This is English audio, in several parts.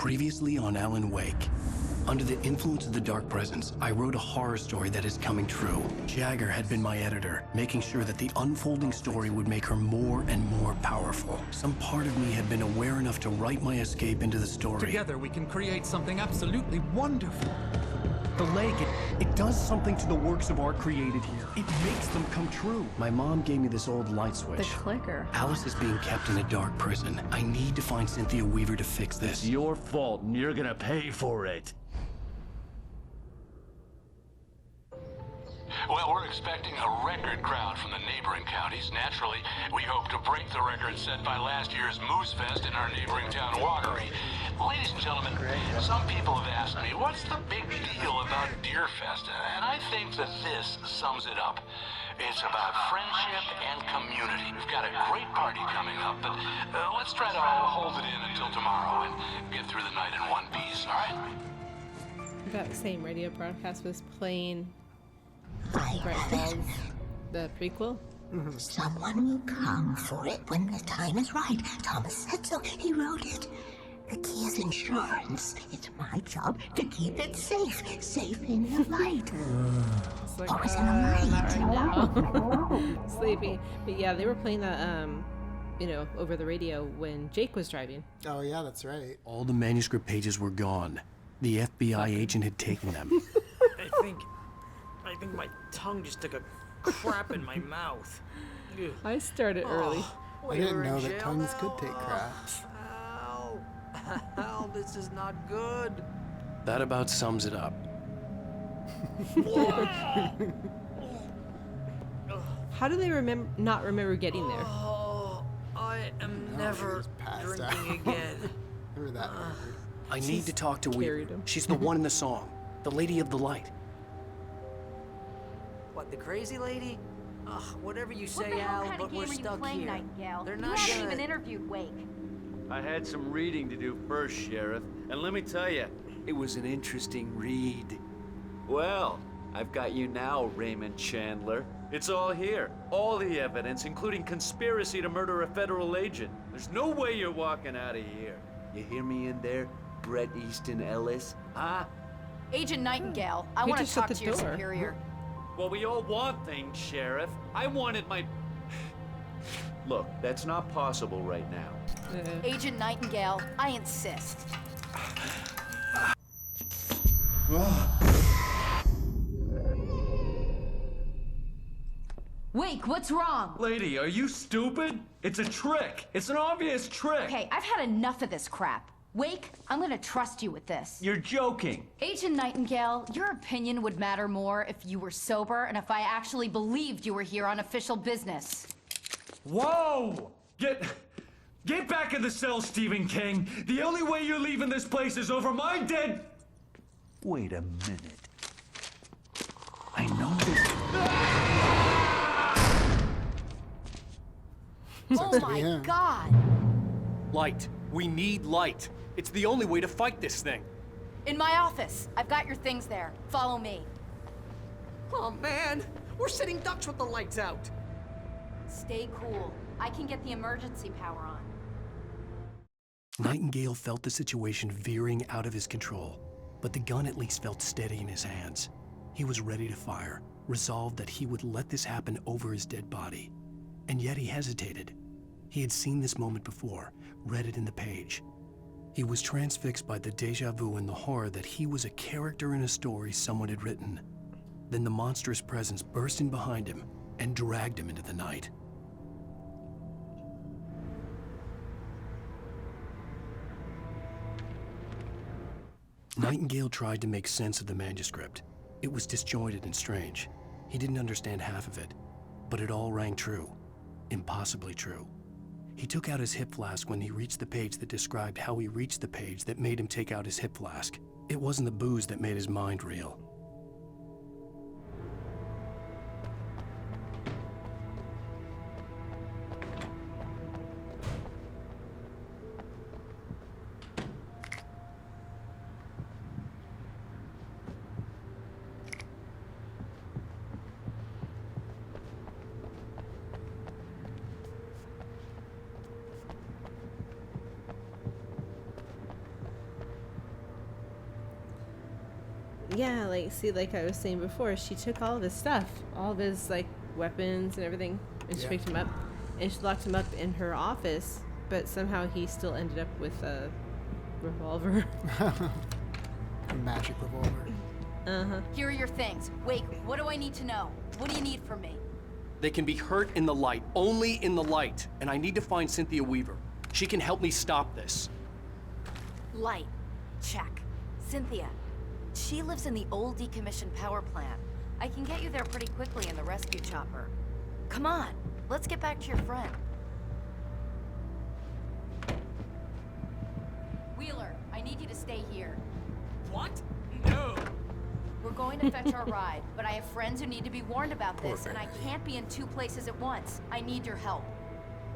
Previously on Alan Wake. Under the influence of the dark presence, I wrote a horror story that is coming true. Jagger had been my editor, making sure that the unfolding story would make her more and more powerful. Some part of me had been aware enough to write my escape into the story. Together we can create something absolutely wonderful. The lake, it does something to the works of art created here. It makes them come true. My mom gave me this old light switch. The clicker. Alice is being kept in a dark prison. I need to find Cynthia Weaver to fix this. It's your fault, and you're gonna pay for it. Well, we're expecting a record crowd from the neighboring counties. Naturally, we hope to break the record set by last year's Moose Fest in our neighboring town, Watery. Ladies and gentlemen, some people have asked me, what's the big deal about Deer Fest? And I think that this sums it up. It's about friendship and community. We've got a great party coming up, but let's try to hold it in until tomorrow and get through the night in one piece, all right? That same radio broadcast was playing I have it. The prequel. Someone will come for it when the time is right. Thomas said so. He wrote it. The key is insurance. It's my job to keep it safe. Safe in the light. It's like, Always in the light. not right now. Sleepy. But yeah, they were playing that, over the radio when Jake was driving. Oh yeah, that's right. All the manuscript pages were gone. The FBI agent had taken them. I think my tongue just took a crap in my mouth. I started early. I didn't know that tongues could take craps. Ow, this is not good. That about sums it up. How do they not remember getting there? Oh, I am never drinking out. again. Remember that? I need to talk to Weaver. carried him. She's the one in the song. The Lady of the Light. What, the crazy lady? Ugh, whatever you What say, the hell Al, kind but of we're game are you stuck playing, here. Nightingale? They're You not haven't gonna... even interviewed Wake. I had some reading to do first, Sheriff, and let me tell you, it was an interesting read. Well, I've got you now, Raymond Chandler. It's all here. All the evidence, including conspiracy to murder a federal agent. There's no way you're walking out of here. You hear me in there, Bret Easton Ellis? Huh? Agent Nightingale, I He want to just shut talk the to your door. superior. Well, we all want things, Sheriff. I wanted my... Look, that's not possible right now. Agent Nightingale, I insist. Wake, what's wrong? Lady, are you stupid? It's a trick. It's an obvious trick. Okay, I've had enough of this crap. Wake, I'm gonna trust you with this. You're joking. Agent Nightingale, your opinion would matter more if you were sober and if I actually believed you were here on official business. Whoa! Get back in the cell, Stephen King. The only way you're leaving this place is over my dead... Wait a minute. I know this... Oh my God! Light. We need light. It's the only way to fight this thing. In my office. I've got your things there. Follow me. Oh, man. We're sitting ducks with the lights out. Stay cool. I can get the emergency power on. Nightingale felt the situation veering out of his control, but the gun at least felt steady in his hands. He was ready to fire, resolved that he would let this happen over his dead body. And yet he hesitated. He had seen this moment before, read it in the page. He was transfixed by the déjà vu and the horror that he was a character in a story someone had written. Then the monstrous presence burst in behind him and dragged him into the night. Nightingale tried to make sense of the manuscript. It was disjointed and strange. He didn't understand half of it, but it all rang true. Impossibly true. He took out his hip flask when he reached the page that described how he reached the page that made him take out his hip flask. It wasn't the booze that made his mind reel. yeah, like, see, like I was saying before, she took all of his stuff, all of his, like, weapons and everything, and she picked him up, and she locked him up in her office, but somehow he still ended up with a revolver. A magic revolver. Here are your things. Wake, what do I need to know? What do you need from me? They can be hurt in the light, only in the light, and I need to find Cynthia Weaver. She can help me stop this. Light. Check. Cynthia. She lives in the old decommissioned power plant. I can get you there pretty quickly in the rescue chopper. Come on, let's get back to your friend. Wheeler, I need you to stay here. What? No. We're going to fetch our ride, but I have friends who need to be warned about this, and I can't be in 2 places at once. I need your help.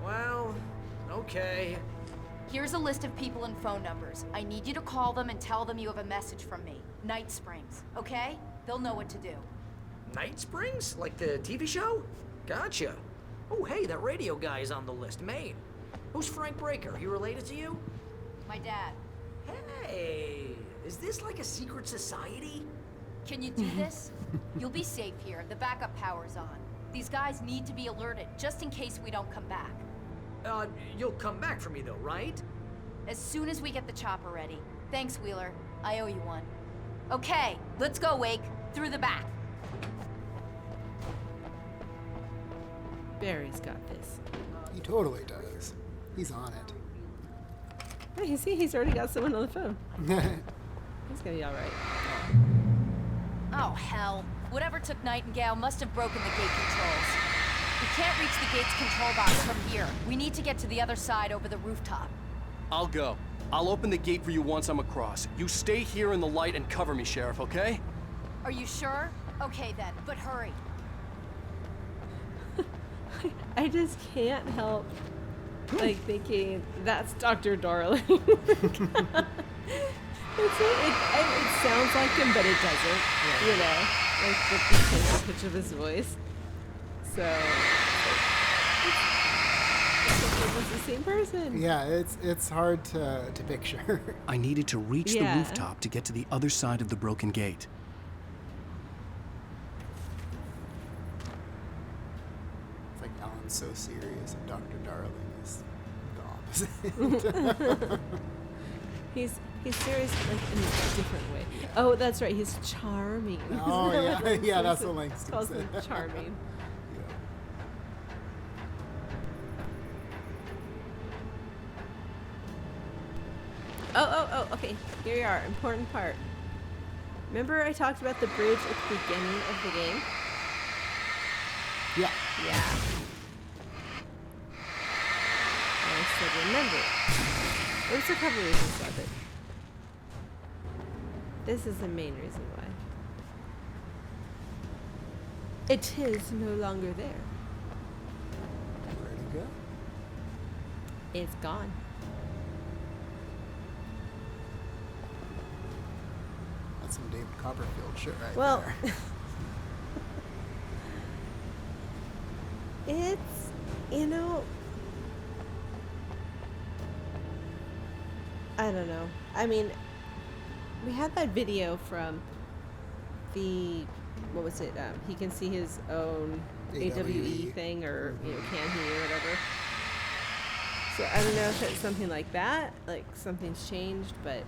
Well, okay. Here's a list of people and phone numbers. I need you to call them and tell them you have a message from me. Night Springs, okay? They'll know what to do. Night Springs? Like the TV show? Gotcha. Oh, hey, that radio guy is on the list. Maine. Who's Frank Breaker? He related to you? My dad. Hey, is this like a secret society? Can you do this? You'll be safe here. The backup power's on. These guys need to be alerted, just in case we don't come back. You'll come back for me though, right? As soon as we get the chopper ready. Thanks, Wheeler. I owe you one. Okay, let's go, Wake. Through the back. Barry's got this. He totally does. He's on it. Oh, you see, he's already got someone on the phone. He's gonna be all right. Oh, hell. Whatever took Nightingale must have broken the gate controls. We can't reach the gate's control box from here. We need to get to the other side over the rooftop. I'll go. I'll open the gate for you once I'm across. You stay here in the light and cover me, Sheriff, okay? Are you sure? Okay then, but hurry. I just can't help, like, thinking, that's Dr. Darling. It sounds like him, but it doesn't, you know, like the pitch of his voice. So, it's the same person. Yeah, it's hard to picture. I needed to reach the rooftop to get to the other side of the broken gate. It's like Alan's so serious and Dr. Darling is the opposite. He's serious, like, in a different way. Oh, that's right. He's charming. Oh, yeah, that's what Langston calls said. him charming. Oh, okay. Here we are. Important part. Remember I talked about the bridge at the beginning of the game? Yeah. Yeah. I said remember. There's a couple reasons why, but this is the main reason why. It is no longer there. Where'd it go? It's gone. That's some David Copperfield shit right Well, there. it's, you know, I don't know. I mean, we had that video from the, what was it? He can see his own AWE thing, or, you know, can he, or whatever. So I don't know if it's something like that, like something's changed, but,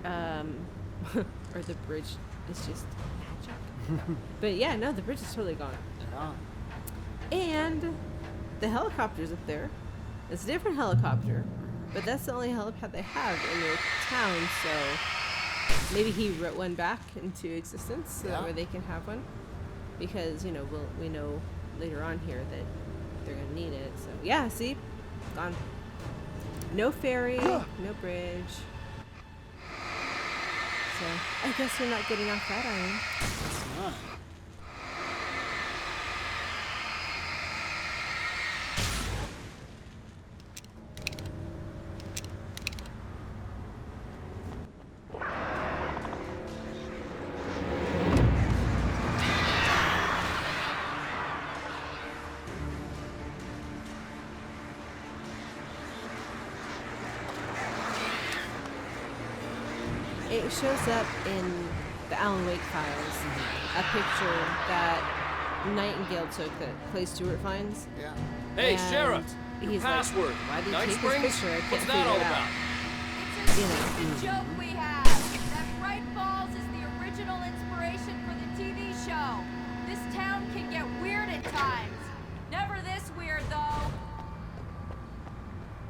or the bridge is just magic. But yeah, no, the bridge is totally gone. Yeah. And the helicopter's up there. It's a different helicopter, but that's the only helipad they have in their town, so maybe he wrote one back into existence so that way they can have one. Because, you know, we know later on here that they're going to need it. So, yeah, see? Gone. No ferry, no bridge. So, I guess we're not getting off that island. It's not. It shows up in the Alan Wake files, a picture that Nightingale took that Clay Stewart finds. Yeah. Hey, And Sheriff! Your he's password. Like, why did Night you take Springs? this picture? I can't What's that figure all it out. about? It's a You know. stupid joke we have. That Bright Falls is the original inspiration for the TV show. This town can get weird at times. Never this weird, though.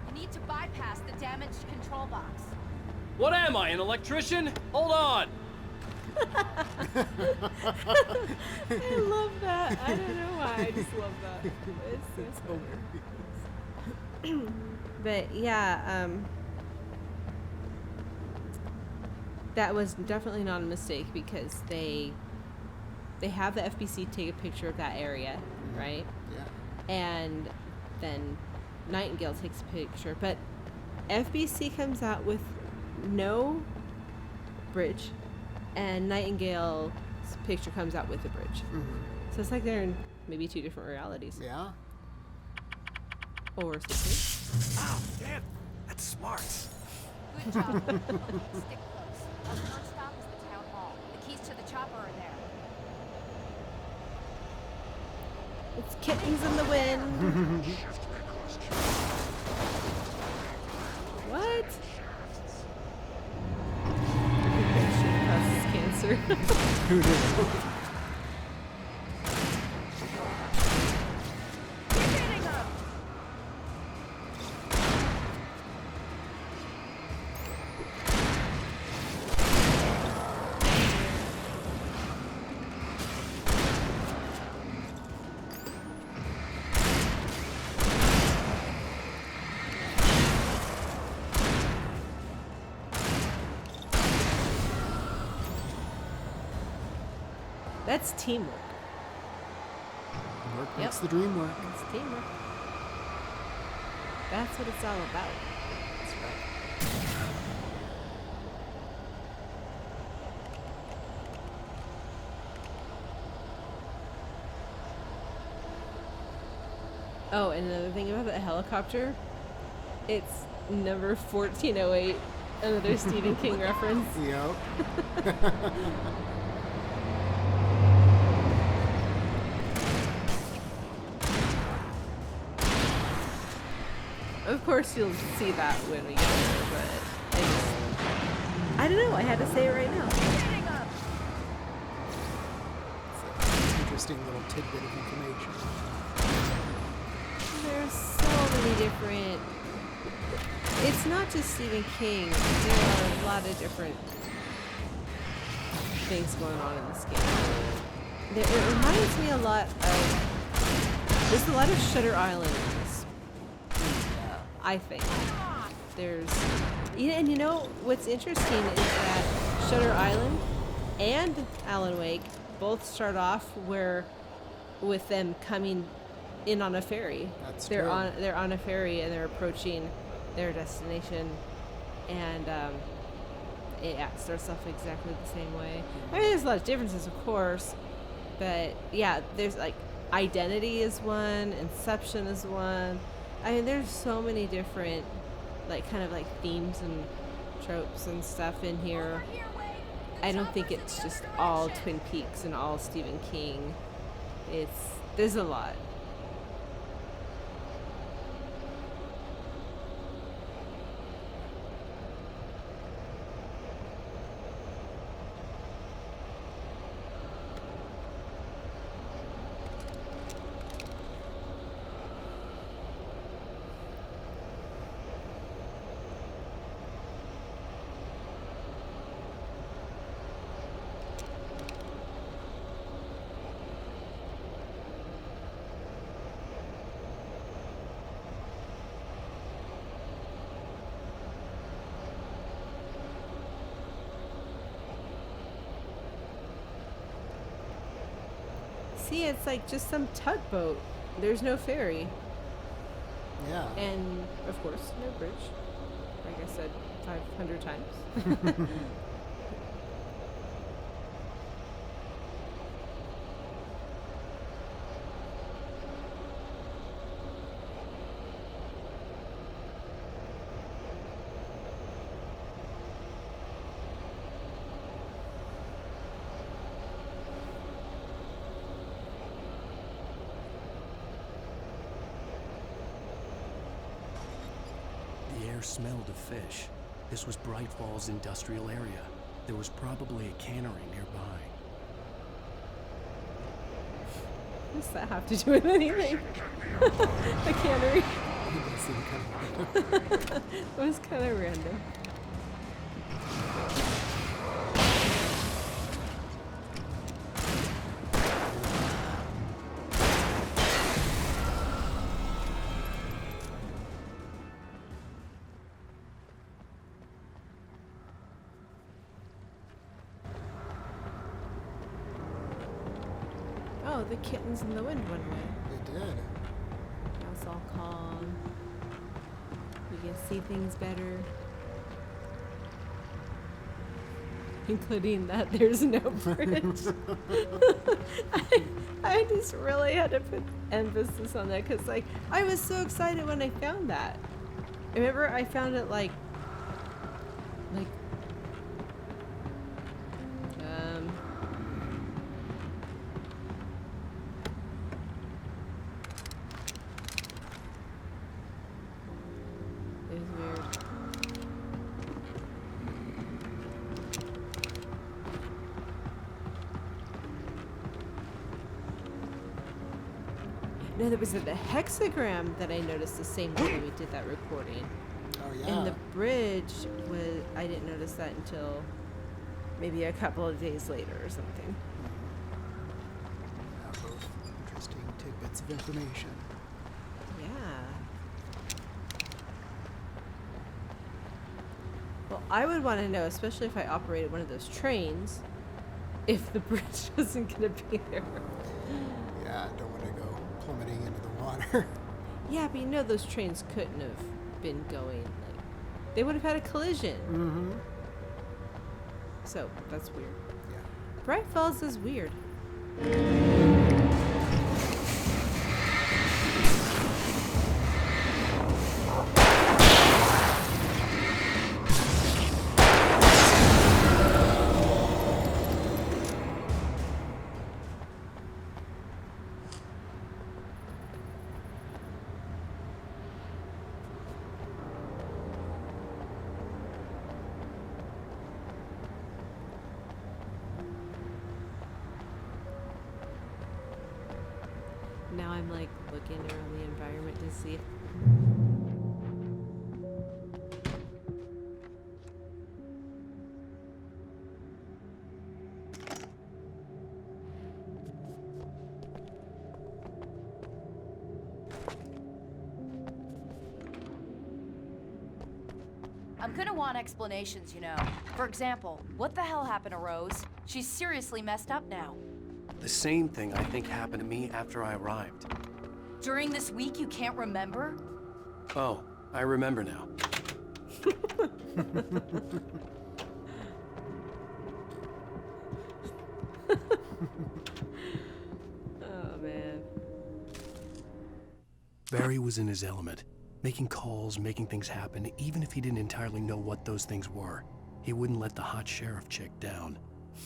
You need to bypass the damaged control box. What am I, an electrician? Hold on! I love that. I don't know why. I just love that. It's so funny. But yeah, that was definitely not a mistake because they have the FBC take a picture of that area, right? Yeah. And then Nightingale takes a picture, but FBC comes out with no bridge, and Nightingale's picture comes out with a bridge. So it's like they're in maybe two different realities. Yeah. Or something. Oh, damn. That's smart. Good job. Stick close. Our first stop is the town hall. The keys to the chopper are there. It's kittens in the wind. What? Causes cancer. Who knew? That's teamwork. Work makes the dream work. It's teamwork. That's what it's all about. That's right. Oh, and another thing about the helicopter, it's number 1408, another Stephen King reference. Yep. Of course, you'll see that when we get there, but I don't know. I had to say it right now. It's an interesting little tidbit of information. There's so many different. It's not just Stephen King. There are a lot of different things going on in this game. It reminds me a lot of. There's a lot of Shutter Island in this. I think. And you know what's interesting is that Shutter Island and Alan Wake both start off with them coming in on a ferry. That's they're true. They're on a ferry and they're approaching their destination, and it starts off exactly the same way. I mean, there's a lot of differences, of course, but yeah, there's like Identity is one, Inception is one. I mean, there's so many different, like, kind of like themes and tropes and stuff in here. I don't think it's just all Twin Peaks and all Stephen King. There's a lot. See, it's like just some tugboat. There's no ferry. Yeah. And, of course, no bridge. Like I said 500 times. air smelled of fish. This was Bright Falls industrial area. There was probably a cannery nearby. What does that have to do with anything? A cannery. It was kind of random. Oh, the kittens in the wind went away. They did. Now it's all calm. We can see things better. Including that there's no bridge. I just really had to put emphasis on that because, like, I was so excited when I found that. I remember I found it like it was weird. No, there was the hexagram that I noticed the same day we did that recording. Oh yeah. And the bridge was, I didn't notice that until maybe a couple of days later or something. Yeah, both interesting tidbits of information. Yeah. Well, I would want to know, especially if I operated one of those trains, if the bridge wasn't going to be there. Yeah, don't want to go plummeting into the water. Yeah, but you know those trains couldn't have been going, like, they would have had a collision. Mm-hmm. So, that's weird. Yeah. Bright Falls is weird. Now I'm like looking around the environment to see if I'm gonna want explanations, you know. For example, what the hell happened to Rose? She's seriously messed up now. The same thing I think happened to me after I arrived. During this week, you can't remember? Oh, I remember now. oh man. Barry was in his element, making calls, making things happen, even if he didn't entirely know what those things were. He wouldn't let the hot sheriff chick down.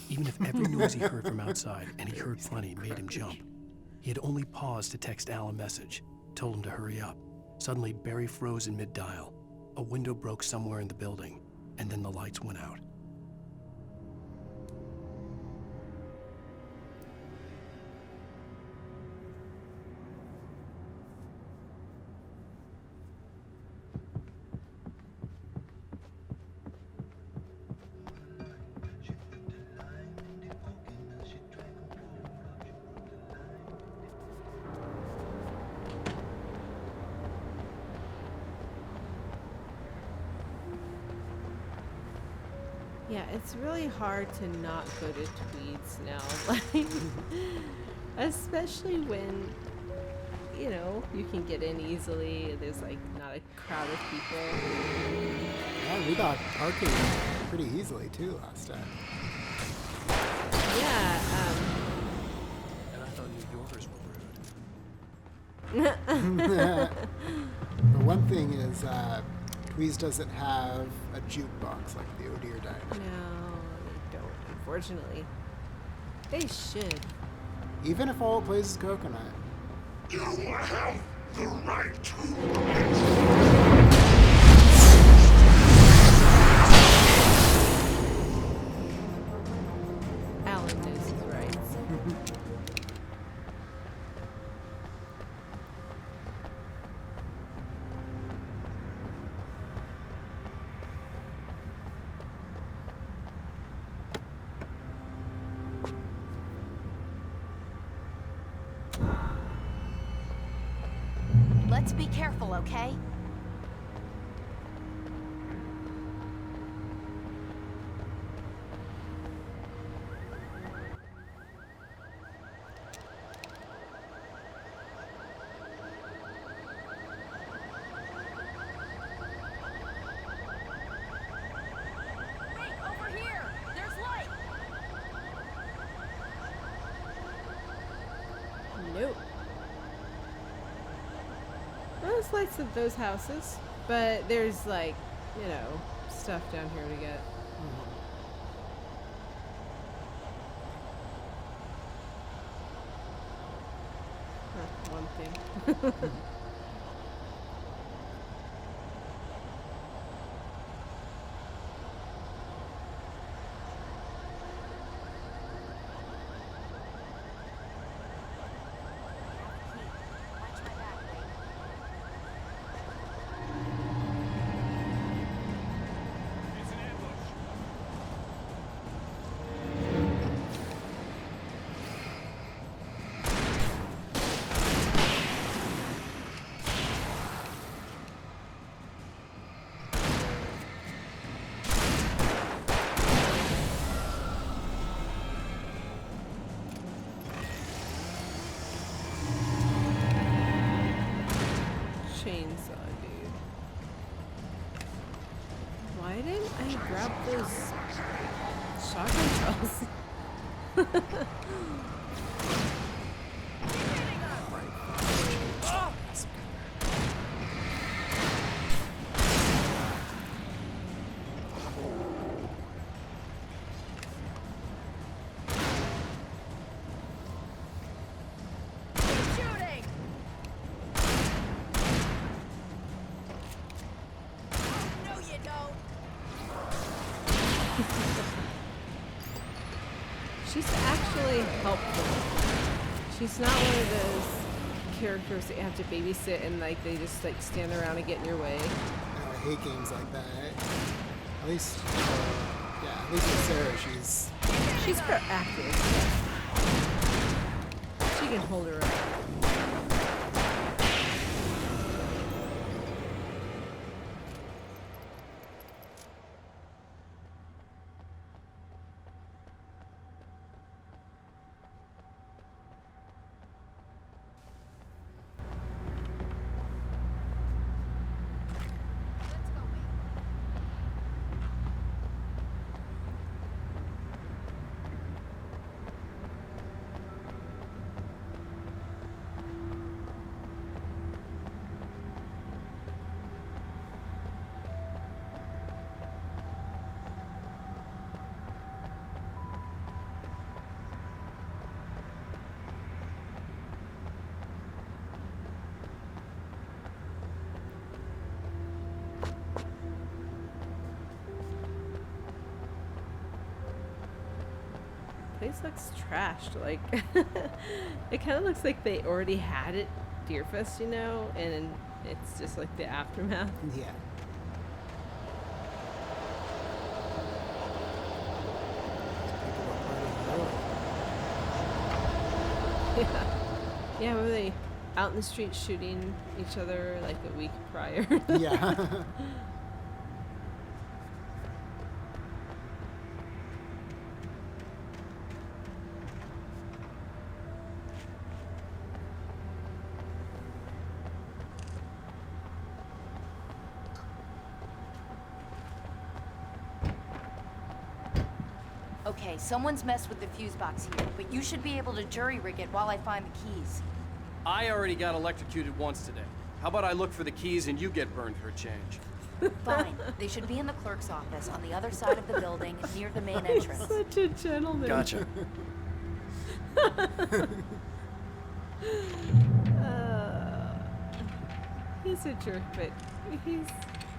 Even if every noise he heard from outside, and he heard plenty, made him jump. He had only paused to text Al a message, told him to hurry up. Suddenly, Barry froze in mid-dial. A window broke somewhere in the building, and then the lights went out. Yeah, it's really hard to not go to tweets now, like, especially when, you know, you can get in easily. There's like not a crowd of people. Yeah, we got parking pretty easily too last time. Yeah. And I thought New Yorkers were rude. The one thing is, Tweez doesn't have a jukebox like the O'Dear Diner. No, they don't, unfortunately. They should. Even if all it plays is Coconut. You have the right to. Let's be careful, okay? Nope. Well, there's lights at those houses, but there's like, you know, stuff down here to get. One thing. Chainsaw, dude. Why didn't I grab those shotgun shells? She's actually helpful. She's not one of those characters that you have to babysit and like they just like stand around and get in your way. I hate games like that. At least, yeah, at least with Sarah, she's proactive. She can hold her own. Place looks trashed. Like, it kind of looks like they already had it Deerfest, you know, and it's just like the aftermath. Yeah. Yeah, were they out in the street shooting each other like a week prior? Yeah. Okay, someone's messed with the fuse box here, but you should be able to jury-rig it while I find the keys. I already got electrocuted once today. How about I look for the keys and you get burned for a change? Fine. They should be in the clerk's office on the other side of the building, near the main entrance. Such a gentleman. Gotcha. He's a jerk, but he's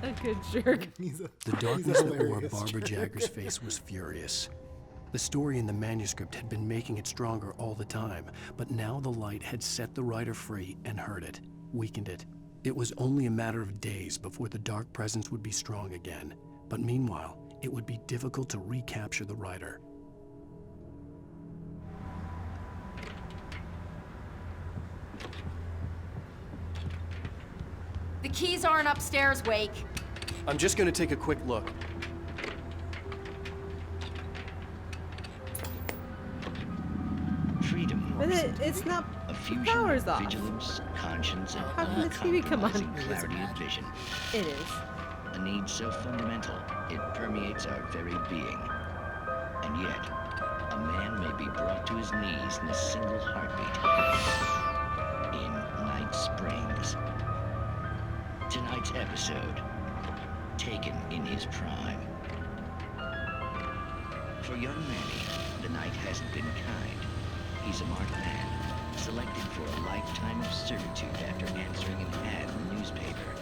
a good jerk. The darkness that wore Barbara Jagger's face was furious. The story in the manuscript had been making it stronger all the time, but now the light had set the writer free and hurt it, weakened it. It was only a matter of days before the dark presence would be strong again, but meanwhile, it would be difficult to recapture the writer. keys aren't upstairs, Wake. I'm just gonna take a quick look. Freedom But works. it's not. A The fusion power's of off. vigilance, conscience, and How can the TV come on? uncompromising clarity of vision. It is. A need so fundamental, it permeates our very being. And yet, a man may be brought to his knees in a single heartbeat. In Night Springs. Tonight's episode, taken in his prime. For young Manny, the night hasn't been kind. He's a marked man, selected for a lifetime of servitude after answering an ad in the newspaper.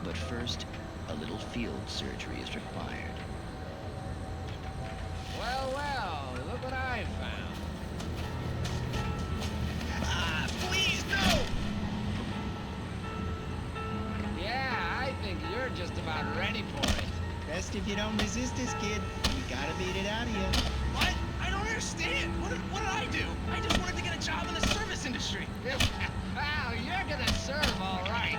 But first, a little field surgery is required. Well, well, look what I found. Ah, please, no! Yeah, I think you're just about ready for it. Best if you don't resist this, kid. We gotta beat it out of you. What? I don't understand. What did I do? I just wanted to get a job in the service industry. Wow, you're gonna serve all right.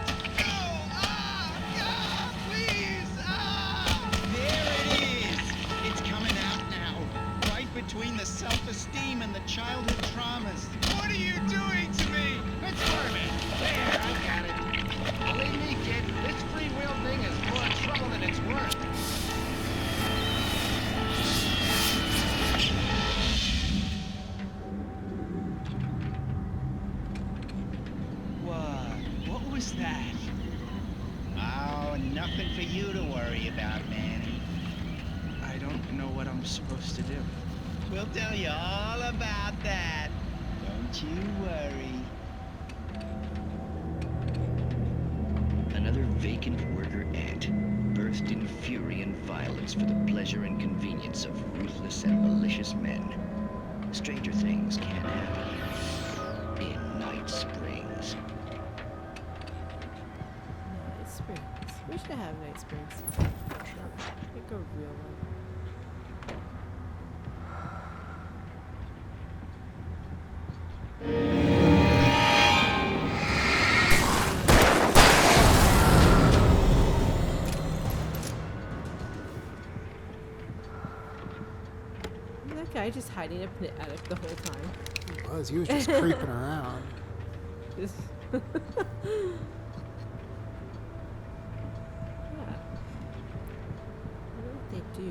Please! There it is! It's coming out now. Right between the self-esteem and the childhood traumas. What are you doing to me? It's Furman. There, I got it. Believe me, kid, this free will thing is more trouble than it's worth. What was that? Oh, nothing for you to worry about, Manny. I don't know what I'm supposed to do. We'll tell you all about that. Don't you worry. Another vacant worker ant, birthed in fury and violence for the pleasure and convenience of ruthless and malicious men. Stranger things can happen in Night Springs. Night Springs. We should have Night Springs. Like a real one. That guy just hiding up in the attic the whole time. He was just creeping around. Just yeah. I wonder what they do.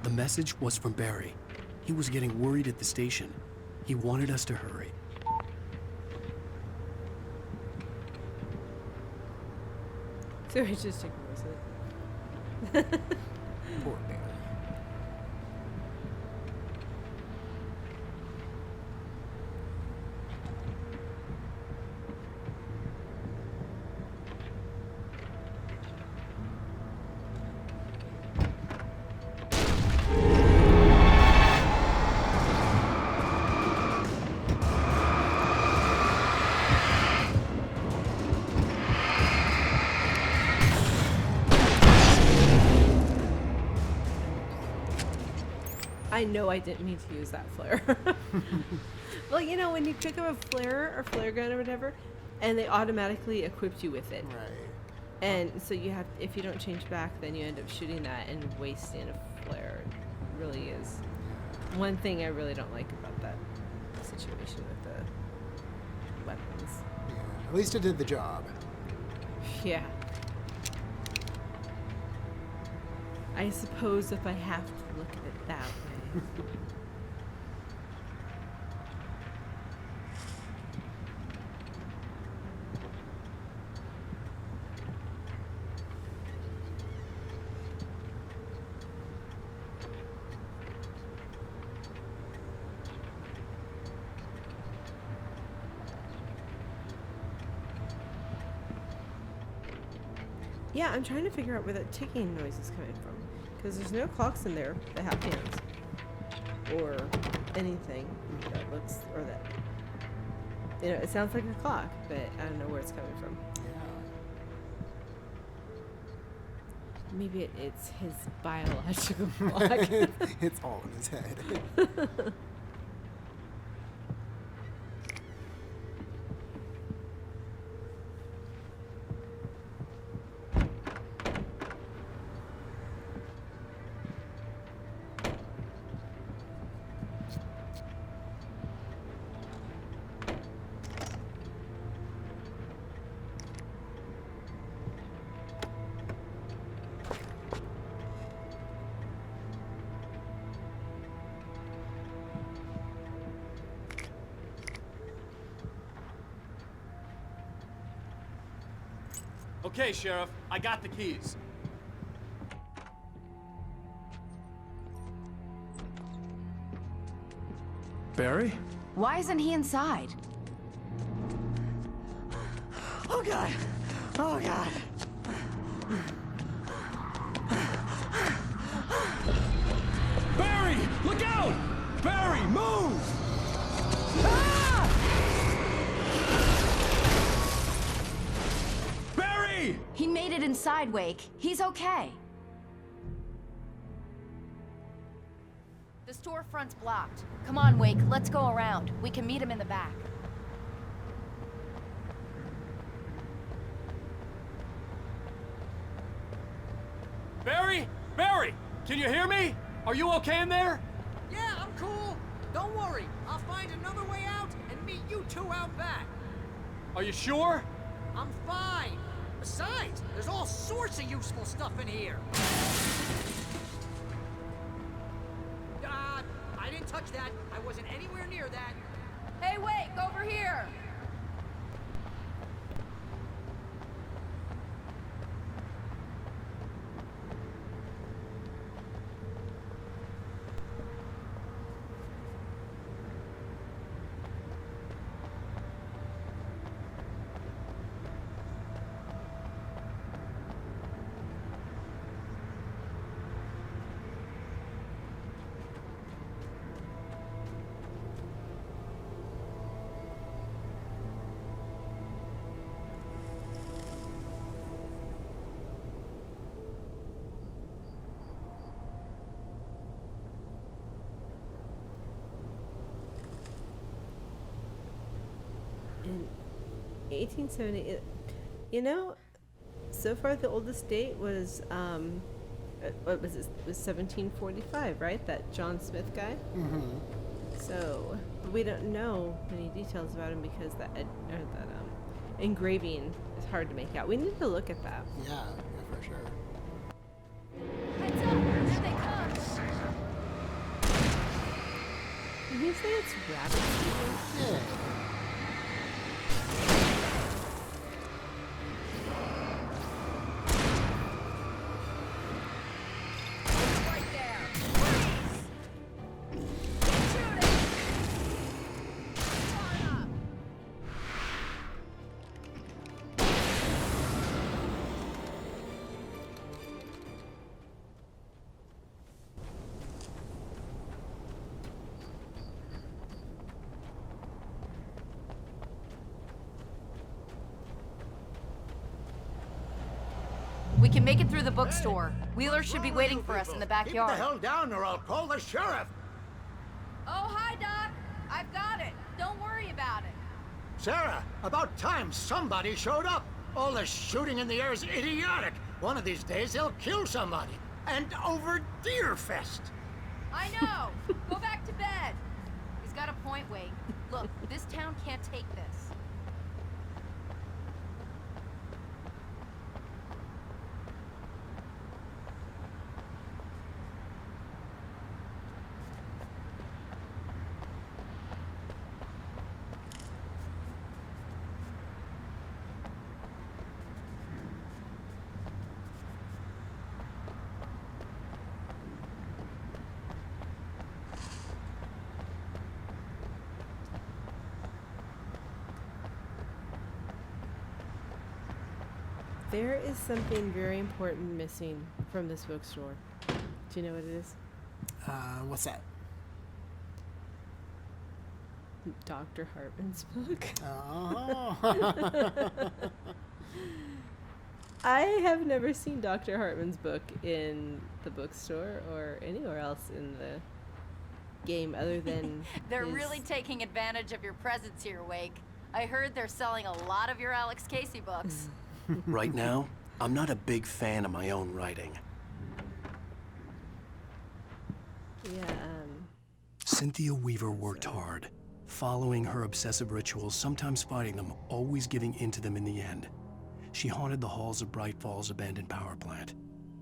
The message was from Barry. He was getting worried at the station. He wanted us to hurry. So he just ignores it. Poor Barry. I know I didn't mean to use that flare. Well, you know, when you pick up a flare or flare gun or whatever, and they automatically equip you with it. Right. And so you have, if you don't change back, then you end up shooting that and wasting a flare. It really is one thing I really don't like about that situation with the weapons. Yeah. At least it did the job. Yeah. I suppose if I have to look at it that way. Yeah, I'm trying to figure out where that ticking noise is coming from. Because there's no clocks in there that have hands. Or anything that looks, or that, you know, it sounds like a clock, but I don't know where it's coming from. Maybe it's his biological clock. It's all in his head. Okay, Sheriff, I got the keys. Barry? Why isn't he inside? Oh God! Oh God! Barry! Look out! Barry, move! Barry! He made it inside, Wake. He's okay. The storefront's blocked. Come on, Wake, let's go around. We can meet him in the back. Barry? Barry! Can you hear me? Are you okay in there? Yeah, I'm cool. Don't worry. I'll find another way out and meet you two out back. Are you sure? I'm fine. Besides, there's all sorts of useful stuff in here. I didn't touch that. I wasn't anywhere near that. Hey, Wake, over here! In 1870, you know, so far the oldest date was, what was it? It was 1745, right? That John Smith guy? Mm-hmm. So, we don't know many details about him because that engraving is hard to make out. We need to look at that. Yeah, for sure. Heads up! There they come! Did you say it's rabbit season? Yeah. We can make it through the bookstore. Wheeler should be waiting for us in the backyard. Keep the hell down or I'll call the sheriff. Oh, hi, Doc. I've got it. Don't worry about it. Sarah, about time somebody showed up. All this shooting in the air is idiotic. One of these days they'll kill somebody. And over Deerfest. I know. Go back to bed. He's got a point, Wade. Look, this town can't take this. There is something very important missing from this bookstore. Do you know what it is? What's that? Dr. Hartman's book. Oh. I have never seen Dr. Hartman's book in the bookstore or anywhere else in the game other than They're his... really taking advantage of your presence here, Wake. I heard they're selling a lot of your Alex Casey books. Right now, I'm not a big fan of my own writing. Yeah, Cynthia Weaver worked hard, following her obsessive rituals, sometimes fighting them, always giving in to them in the end. She haunted the halls of Bright Falls' abandoned power plant.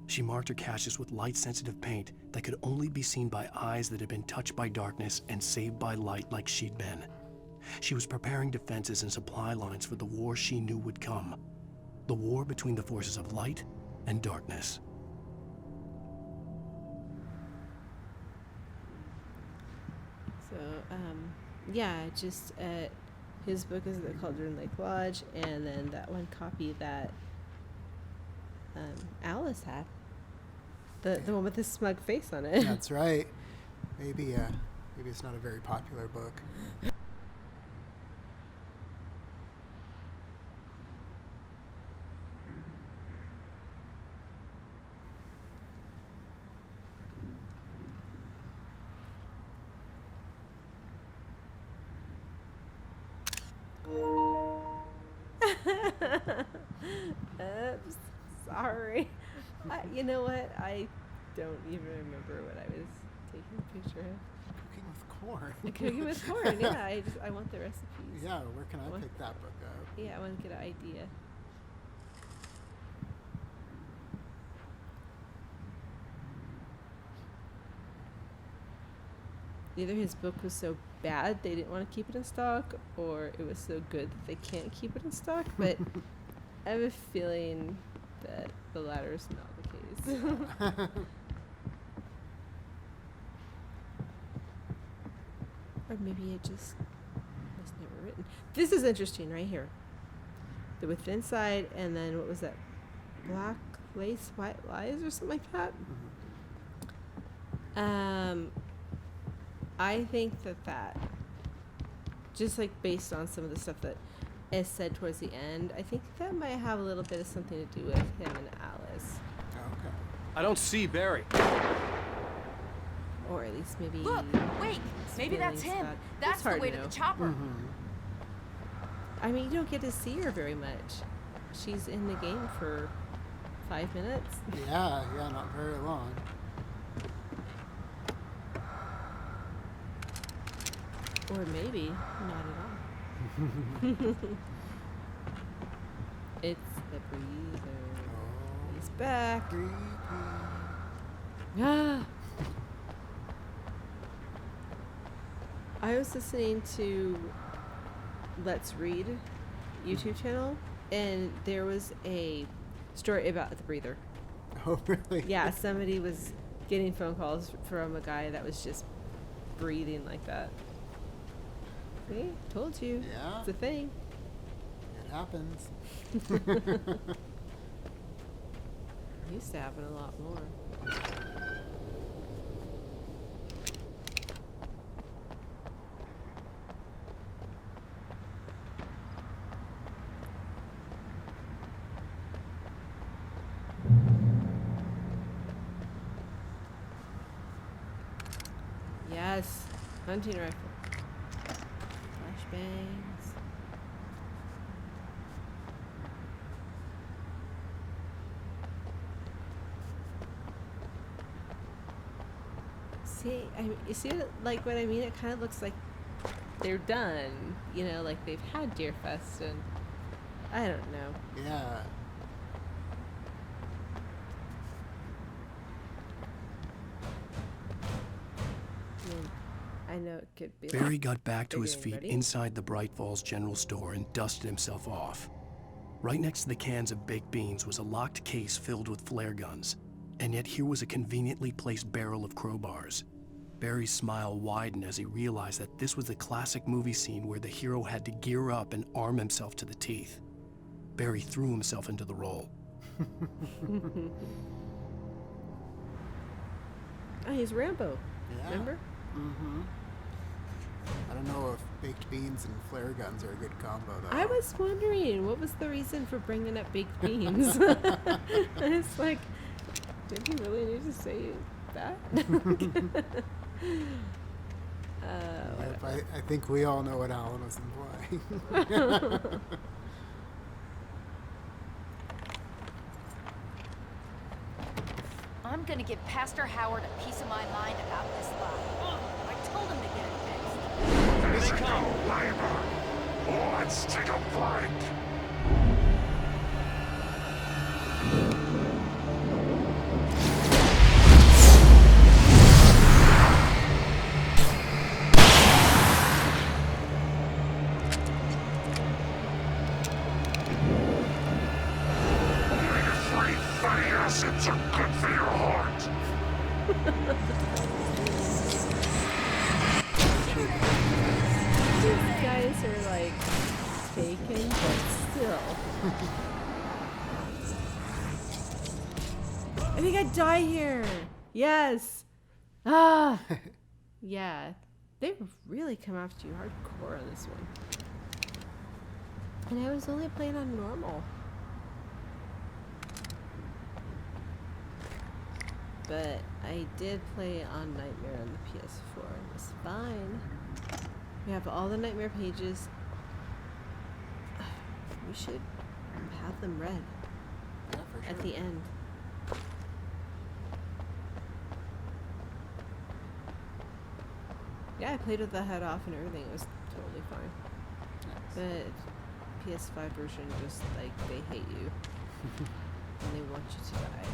She marked her caches with light-sensitive paint that could only be seen by eyes that had been touched by darkness and saved by light like she'd been. She was preparing defenses and supply lines for the war she knew would come. The war between the forces of light and darkness. So, yeah, just his book is the Cauldron Lake Lodge, and then that one copy that Alice had. The one with the smug face on it. That's right. Maybe it's not a very popular book. Oops, sorry. You know what? I don't even remember what I was taking a picture of. Cooking with corn. Cooking with corn, yeah. I want the recipes. Yeah, where can I pick that book up? Yeah, I want to get an idea. Either his book was so bad they didn't want to keep it in stock, or it was so good that they can't keep it in stock, but I have a feeling that the latter is not the case. Or maybe it just was never written. This is interesting right here. The Within Side, and then what was that? Black Lace, White Lies, or something like that? I think that just like based on some of the stuff that is said towards the end, I think that might have a little bit of something to do with him and Alice. Okay. I don't see Barry. Or at least maybe... Look, wait, maybe that's him. That's the way to the chopper. Mm-hmm. I mean, you don't get to see her very much. She's in the game for 5 minutes. Yeah, not very long. Or maybe not at all. It's the breather. He's back. Ah. I was listening to Let's Read YouTube channel, and there was a story about the breather. Oh, really? Yeah, somebody was getting phone calls from a guy that was just breathing like that. See? Told you. Yeah. It's a thing. It happens. Used to happen a lot more. Yes. Hunting rifle. Flashbangs. See, you see like what I mean? It kind of looks like they're done, you know, like they've had Deerfest, and I don't know. Yeah. I know it could be. Barry got back to his They're feet getting ready. inside the Bright Falls General Store and dusted himself off. Right next to the cans of baked beans was a locked case filled with flare guns, and yet here was a conveniently placed barrel of crowbars. Barry's smile widened as he realized that this was the classic movie scene where the hero had to gear up and arm himself to the teeth. Barry threw himself into the role. Oh, he's Rambo. Yeah. Remember? Mm-hmm. I don't know if baked beans and flare guns are a good combo, though. I was wondering, what was the reason for bringing up baked beans? It's like, did he really need to say that? Yep, I think we all know what Alan was implying. I'm gonna give Pastor Howard a piece of my mind about this lot. I told him to get it fixed. Physical labor. Let's take a flight. Acids are good for your heart. These guys are like taken, but still. I think I die here. Yes. Ah. Yeah. They really come after you hardcore on this one. And I was only playing on normal. But I did play on Nightmare on the PS4. It was fine. We have all the Nightmare pages. We should have them read at the end. Yeah, I played with the head off and everything. It was totally fine. But PS5 version, just like, they hate you. And they want you to die.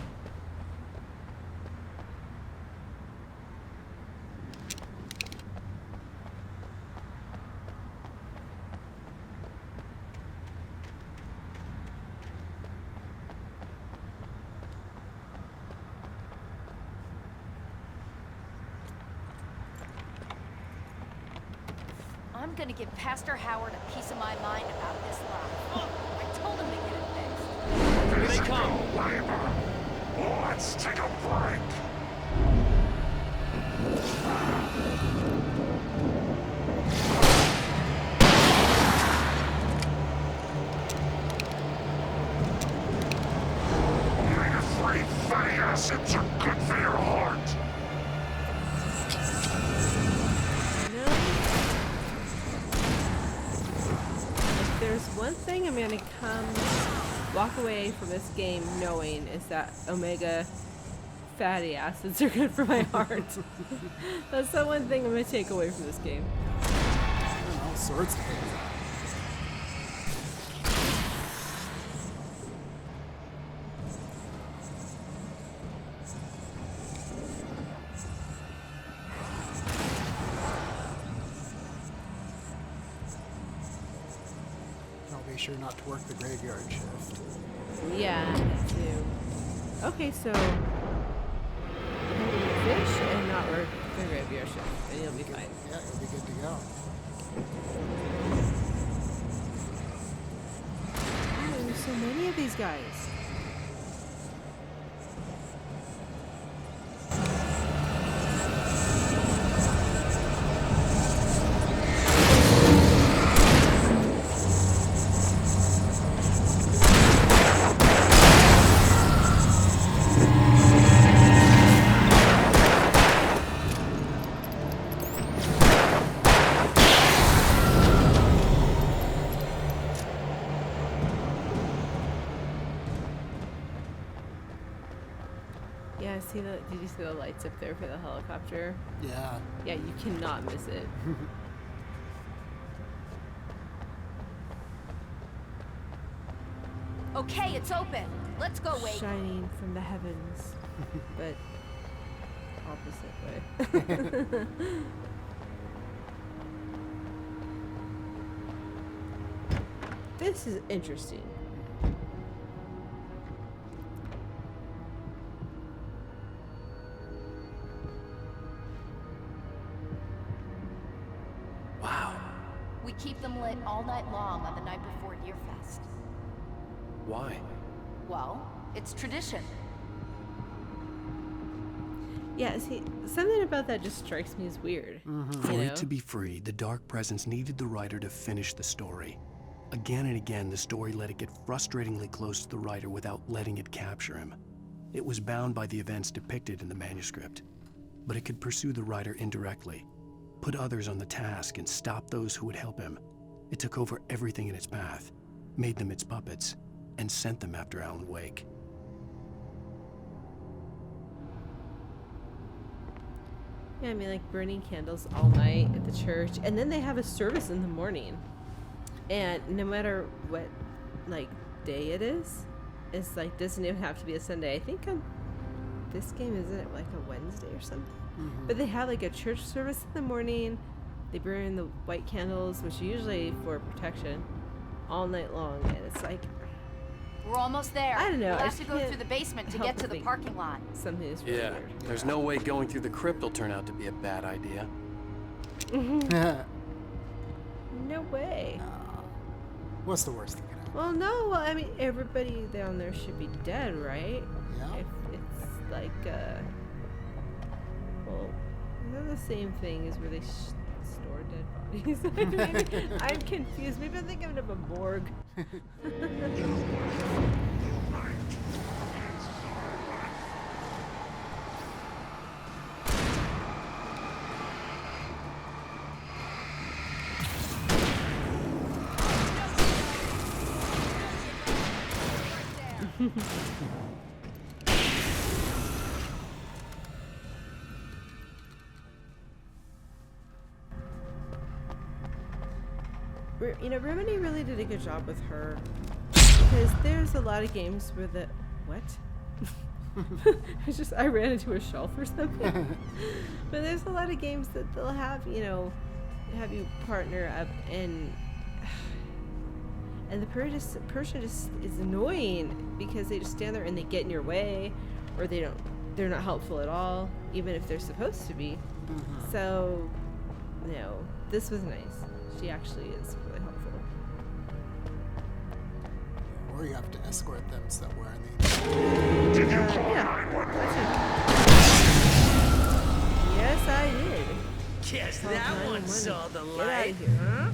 I'm gonna give Pastor Howard a piece of my mind about this lot. I told him to get it fixed. Here they come. Labor. Let's take a flight. Omega-3 fatty acids are good for your heart. There's one thing I'm gonna walk away from this game knowing is that omega fatty acids are good for my heart. That's the one thing I'm gonna take away from this game. All sorts of things. Sure not to work the graveyard shift. Yeah, me too. Okay, so fish and not work the graveyard shift, and you'll be fine. Yeah, you'll be good to go. Oh, there's so many of these guys. See the, did you see the lights up there for the helicopter? Yeah. Yeah, you cannot miss it. Okay, it's open. Let's go, Wade. Shining from the heavens, but opposite way. This is interesting. We keep them lit all night long on the night before Deerfest. Why? Well, it's tradition. Yeah, see, something about that just strikes me as weird. For You know? it to be free, the Dark Presence needed the writer to finish the story. Again and again, the story let it get frustratingly close to the writer without letting it capture him. It was bound by the events depicted in the manuscript, but it could pursue the writer indirectly, put others on the task, and stop those who would help him. It took over everything in its path, made them its puppets, and sent them after Alan Wake. Yeah, I mean, like burning candles all night at the church, and then they have a service in the morning. And no matter what, like, day it is, it's like, doesn't even have to be a Sunday. I think on this game, isn't it like a Wednesday or something? But they have like a church service in the morning. They burn the white candles, which are usually for protection, all night long. And it's like, We're almost there. I don't know. We'll I have to go can't through the basement to help get to but the think parking lot. something is really Yeah, weird. there's no way going through the crypt will turn out to be a bad idea. No way. What's the worst thing that happen? Well, no. Well, I mean, everybody down there should be dead, right? Yeah. If it's like, well, is that the same thing as where they store dead bodies? Maybe I'm confused. Maybe I'm thinking of a morgue. You know, Remedy really did a good job with her, because there's a lot of games where the I ran into a shelf or something. But there's a lot of games that they'll have, you know, have you partner up, and the person just is annoying because they just stand there and they get in your way, or they're not helpful at all, even if they're supposed to be. So, you know, this was nice. She actually is really helpful. Or you have to escort them somewhere and Yes, I did. Guess Called that one 911. saw the Get light. out of here. Huh?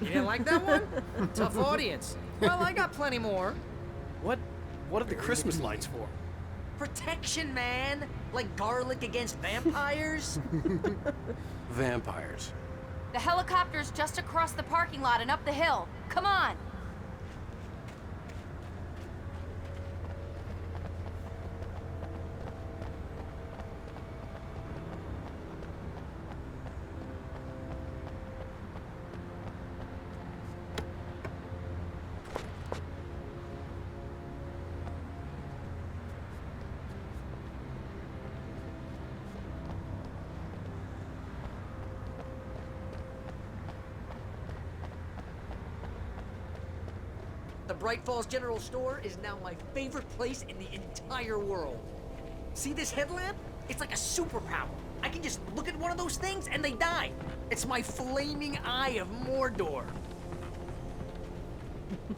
You didn't like that one? Tough audience. Well, I got plenty more. What are the Christmas lights for? Protection, man. Like garlic against vampires. Vampires. The helicopter's just across the parking lot and up the hill. Come on! The Bright Falls General Store is now my favorite place in the entire world. See this headlamp? It's like a superpower. I can just look at one of those things and they die. It's my flaming eye of Mordor.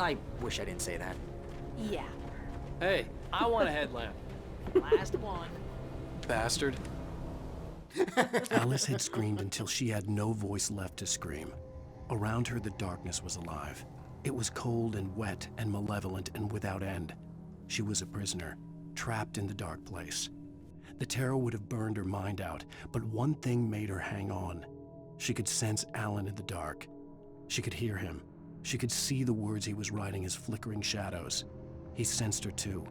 I wish I didn't say that. Yeah. Hey, I want a headlamp. Last one. Bastard. Alice had screamed until she had no voice left to scream. Around her, the darkness was alive. It was cold and wet and malevolent and without end. She was a prisoner, trapped in the dark place. The terror would have burned her mind out, but one thing made her hang on. She could sense Alan in the dark. She could hear him. She could see the words he was writing as flickering shadows. He sensed her too.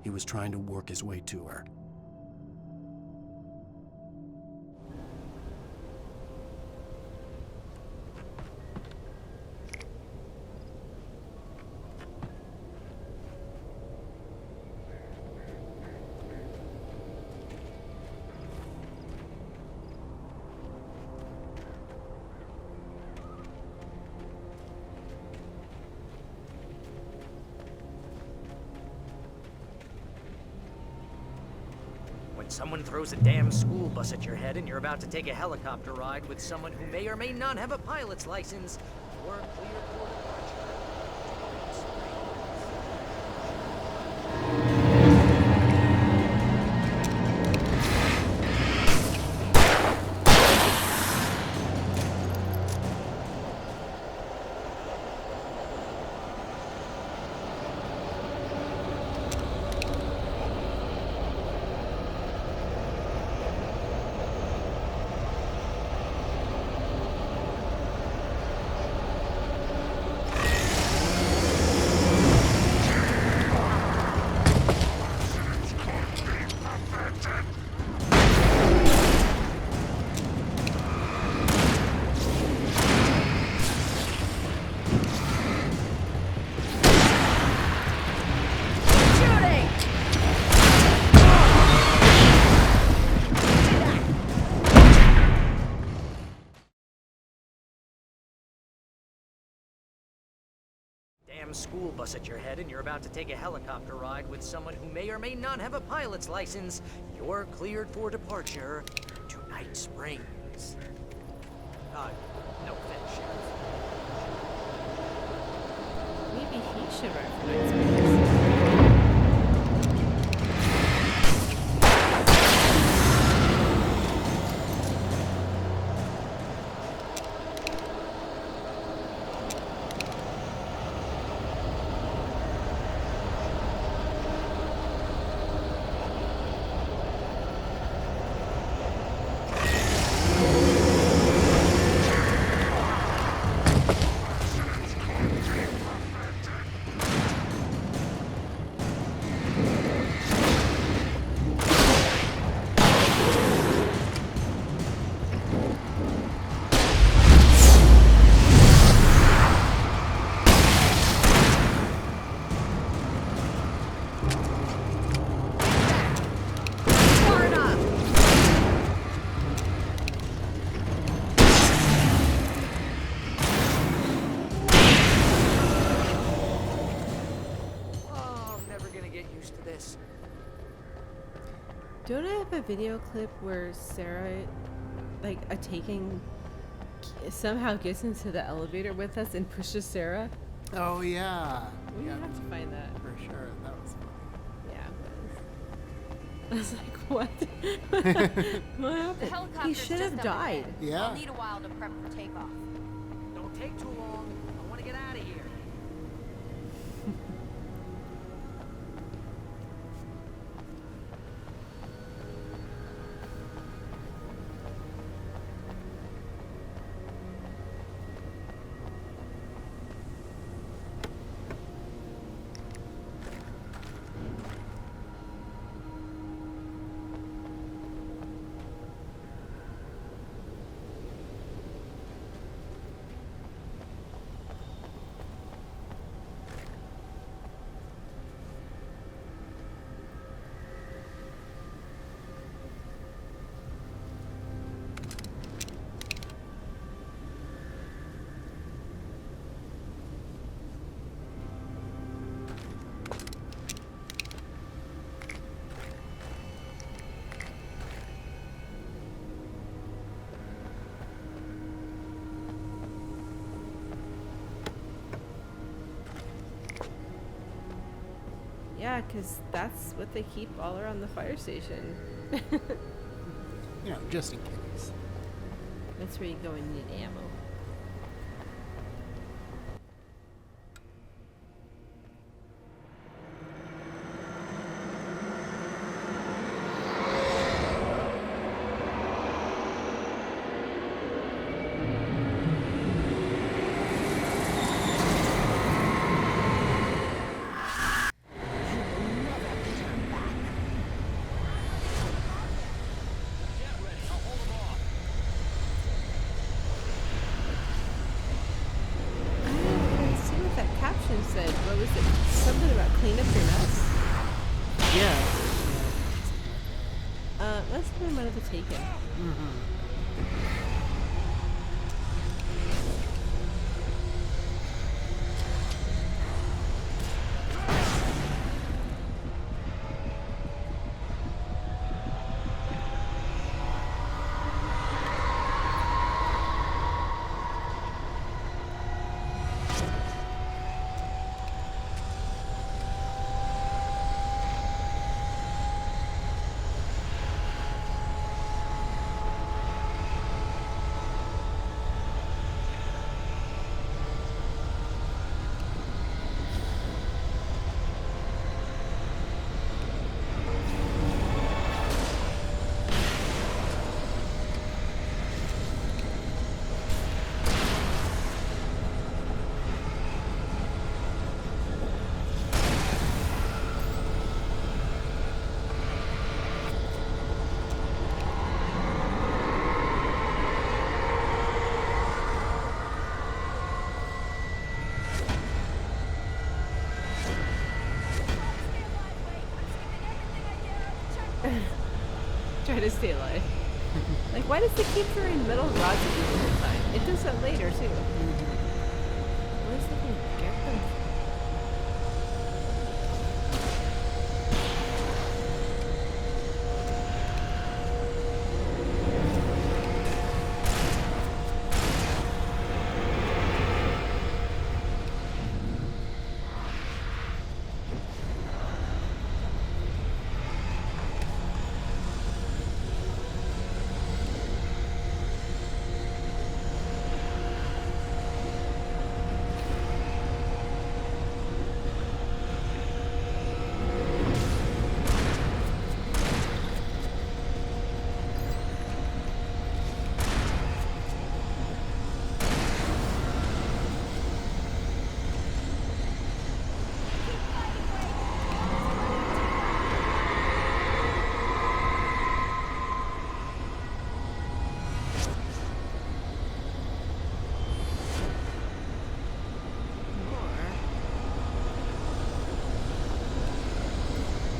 He was trying to work his way to her. When someone throws a damn school bus at your head and you're about to take a helicopter ride with someone who may or may not have a pilot's license, or clear for departure. Damn school bus at your head and you're about to take a helicopter ride with someone who may or may not have a pilot's license, you're cleared for departure to Night Springs. No offense, Sheriff. Maybe he should run for Night Springs. Don't I have a video clip where Sarah, like, somehow gets into the elevator with us and pushes Sarah? Oh, yeah. We have to find that. For sure. That was funny. Yeah, I was like, what? What happened? The helicopter's He should have just up died. ahead. Yeah. I'll need a while to prep for takeoff. Don't take too long. I want to get out of here. Yeah, because that's what they keep all around the fire station. You know, just in case. That's where you go and need ammo. Said, what was it? Something about clean up your mess? Yeah. Must have been one of the Taken. Try to stay alive. Like, why does it keep throwing metal rods at you the whole time? It does that later, too. Where's the thing? Get them?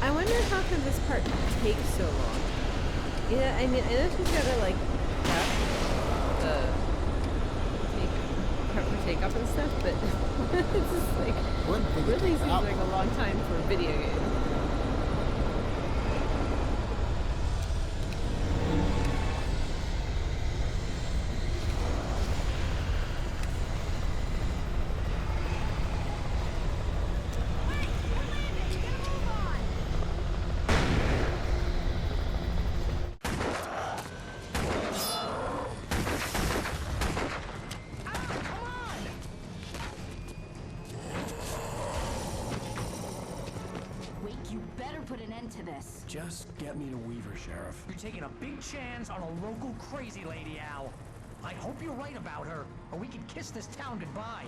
I wonder how come this part takes so long. Yeah, I mean, I know she's gotta like prep for take up and stuff, but it's just like really seems like a long time for a video game. Just get me to Weaver, Sheriff. You're taking a big chance on a local crazy lady, Al. I hope you're right about her, or we can kiss this town goodbye.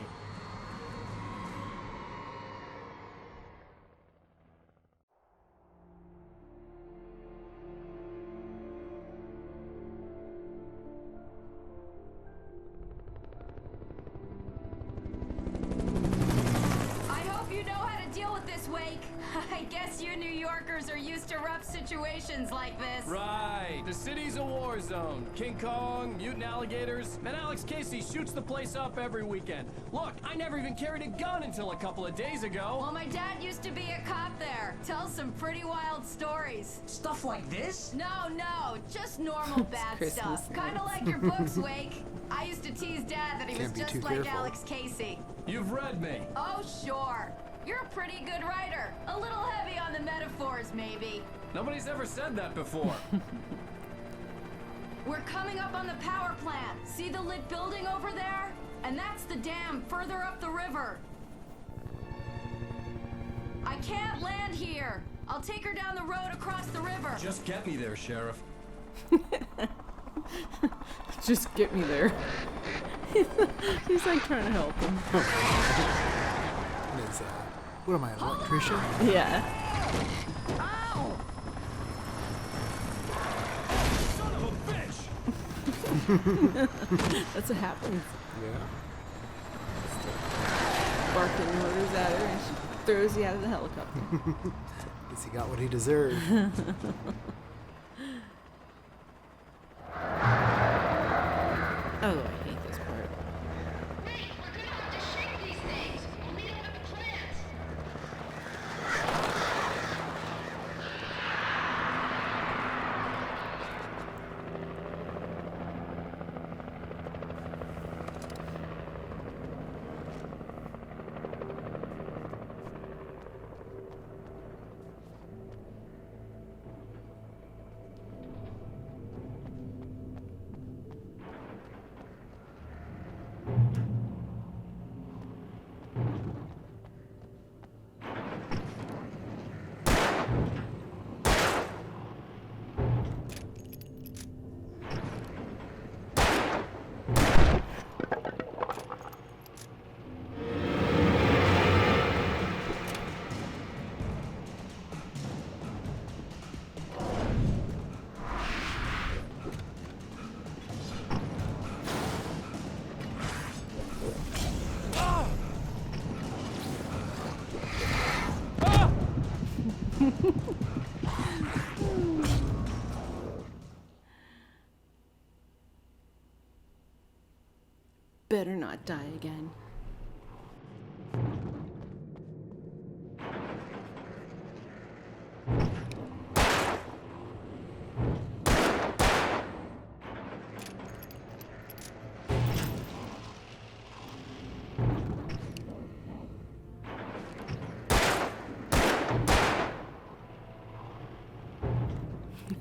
I guess you New Yorkers are used to rough situations like this. Right. The city's a war zone. King Kong, mutant alligators, and Alex Casey shoots the place up every weekend. Look, I never even carried a gun until a couple of days ago. Well, my dad used to be a cop there. Tells some pretty wild stories. Stuff like this? No, just normal bad stuff. Kind of like your books, Wake. I used to tease Dad that he was just like Alex Casey. You've read me. Oh, sure. You're a pretty good writer. A little heavy on the metaphors, maybe. Nobody's ever said that before. We're coming up on the power plant. See the lit building over there? And that's the dam further up the river. I can't land here. I'll take her down the road across the river. Just get me there, Sheriff. Just get me there. He's like trying to help him. What am I, an electrician? Yeah. Ow! Son of a bitch! That's what happens. Yeah. Barking orders at her and she throws you out of the helicopter. Guess he got what he deserved. Oh, I hate this part. Wait, we're gonna have to shake these things. We'll meet them at the plant. Better not die again.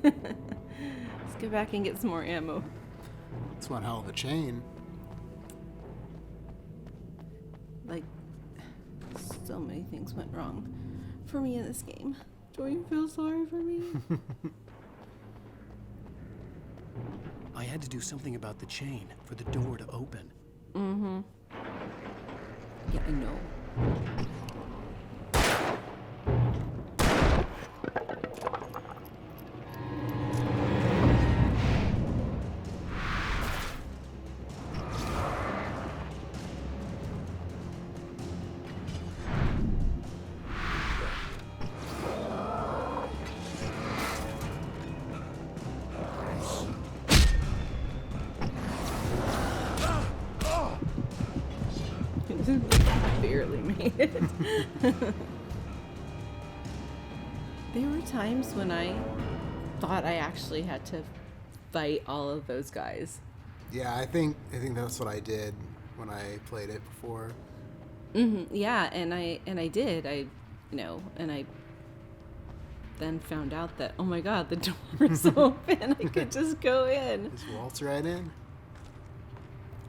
Let's go back and get some more ammo. That's one hell of a chain. Like, so many things went wrong for me in this game. Don't you feel sorry for me? I had to do something about the chain for the door to open. Mm-hmm. Yeah, I know. Barely made it. There were times when I thought I actually had to fight all of those guys. Yeah, I think that's what I did when I played it before. Yeah, and I did. I then found out that, oh my god, the door was open. I could just go in. Just waltz right in.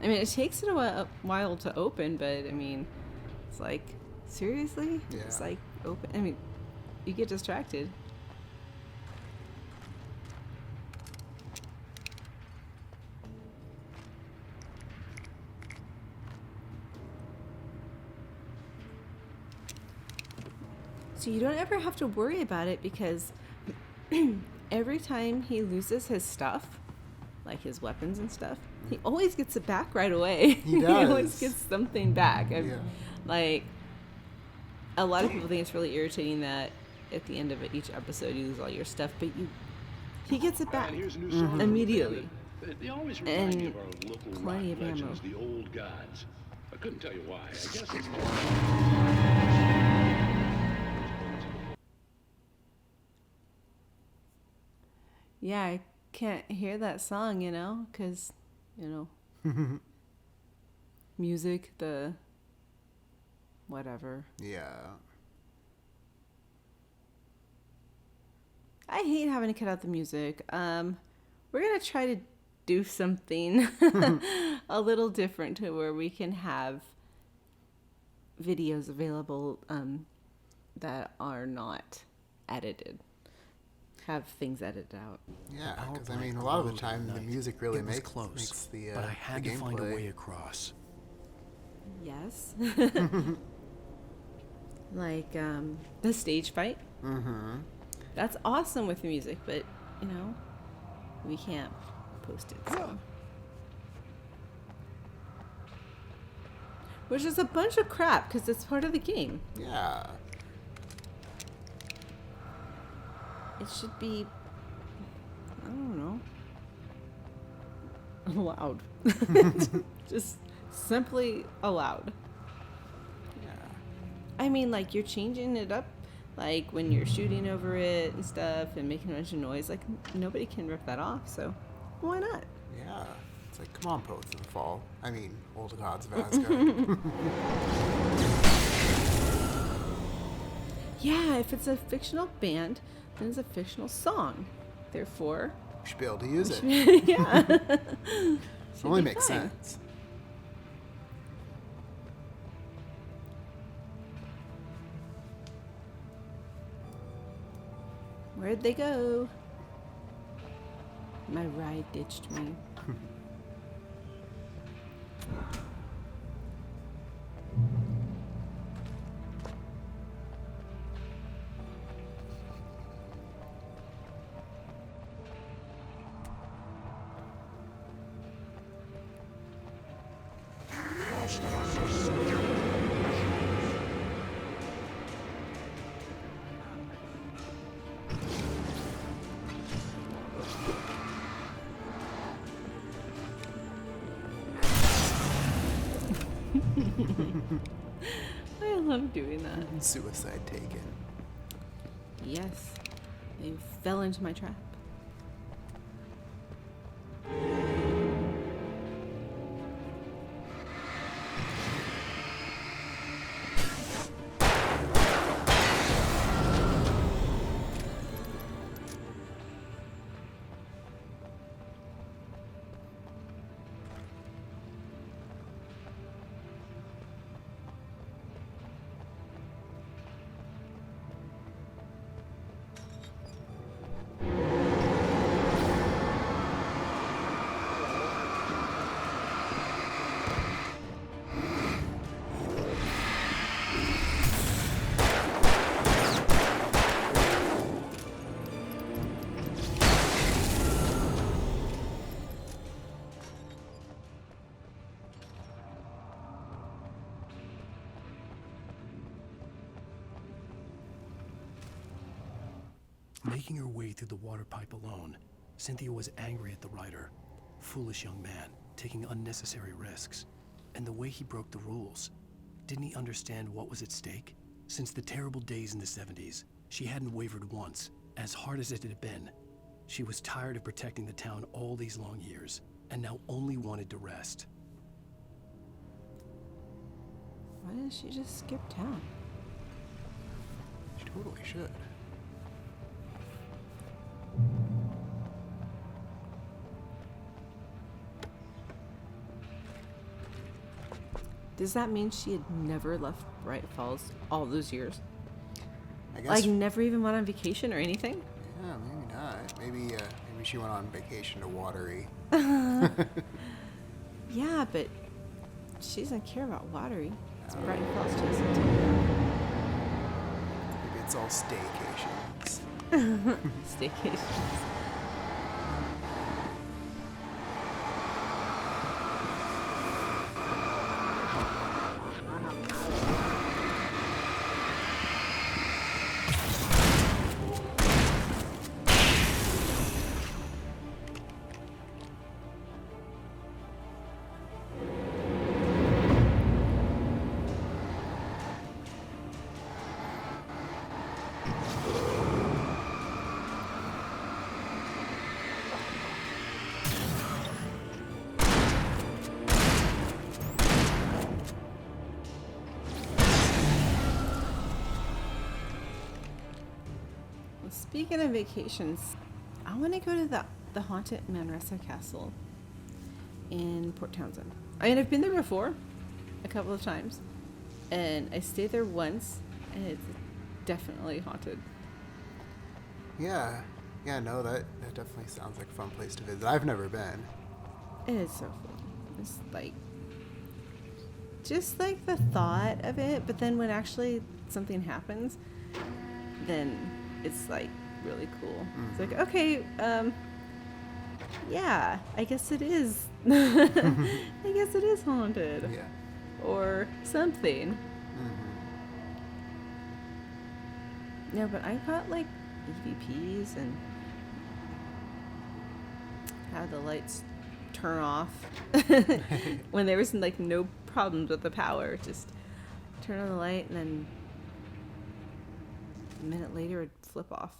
I mean, it takes it a while to open, but I mean, it's like, seriously? Yeah. It's like open. I mean, you get distracted. So you don't ever have to worry about it because every time he loses his stuff, like his weapons and stuff, he always gets it back right away. He does. He always gets something back. Yeah. Like, a lot of people think it's really irritating that at the end of each episode you lose all your stuff, but he gets it back immediately. They always remind me And of our local plenty rock of ammo. legends, the old gods. I couldn't tell you why. I guess it's Yeah, I can't hear that song, because, music, the whatever. Yeah. I hate having to cut out the music. We're going to try to do something a little different to where we can have videos available that are not edited. Have things edited out. Yeah, because I mean, a lot of the time the music really makes the but I had the to find a gameplay. way across. Yes. Like the stage fight. That's awesome with the music, but we can't post it. So. Which is a bunch of crap because it's part of the game. Yeah. It should be, I don't know, allowed. Just simply allowed. Yeah. I mean, like, you're changing it up, like, when you're shooting over it and stuff and making a bunch of noise. Like, nobody can rip that off, so why not? Yeah. It's like, come on, Poets of the Fall. I mean, Old Gods of Asgard. Yeah, if it's a fictional band, then it's a fictional song. Therefore, you should be able to use it. Yeah. It only makes sense. Where'd they go? My ride ditched me. I love doing that. Suicide taken. Yes, they fell into my trap. Making her way through the water pipe alone, Cynthia was angry at the writer. Foolish young man, taking unnecessary risks. And the way he broke the rules. didn't he understand what was at stake? Since the terrible days in the 70s, she hadn't wavered once, as hard as it had been. She was tired of protecting the town all these long years, and now only wanted to rest. Why didn't she just skip town? She totally should. Does that mean she had never left Bright Falls all those years? I guess. Like, never even went on vacation or anything? Yeah, maybe not. Maybe she went on vacation to Watery. Yeah, but she doesn't care about Watery. It's Bright Falls Jason. Maybe it's all staycations. Staycations. Speaking of vacations, I want to go to the haunted Manresa Castle in Port Townsend. I mean, I've been there before, a couple of times, and I stayed there once, and it's definitely haunted. Yeah, no, that definitely sounds like a fun place to visit. I've never been. It is so fun. It's like, just like the thought of it, but then when actually something happens, then it's like really cool. It's like, okay, yeah, I guess it is. I guess it is haunted. Yeah. Or something. No, but I got like EVPs and had the lights turn off when there was like no problems with the power. Just turn on the light and then a minute later it'd flip off.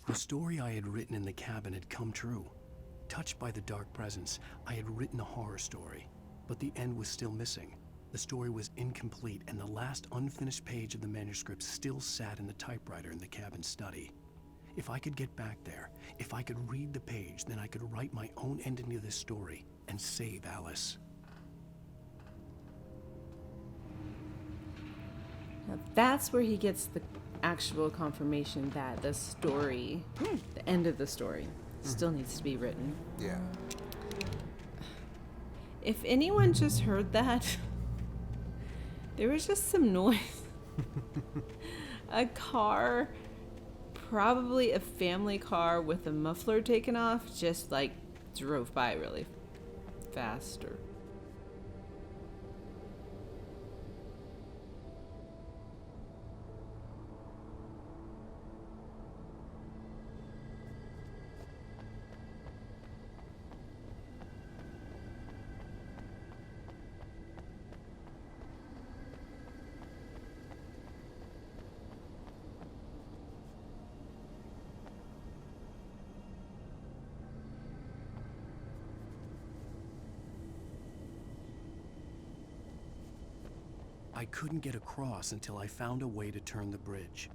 The story I had written in the cabin had come true. Touched by the dark presence, I had written a horror story, but the end was still missing. The story was incomplete, and the last unfinished page of the manuscript still sat in the typewriter in the cabin study. If I could get back there, if I could read the page, then I could write my own ending to this story and save Alice. Now that's where he gets the actual confirmation that the story, the end of the story, still needs to be written. Yeah. If anyone just heard that, there was just some noise. A car, probably a family car with the muffler taken off, just like drove by really fast. Or I couldn't get across until I found a way to turn the bridge.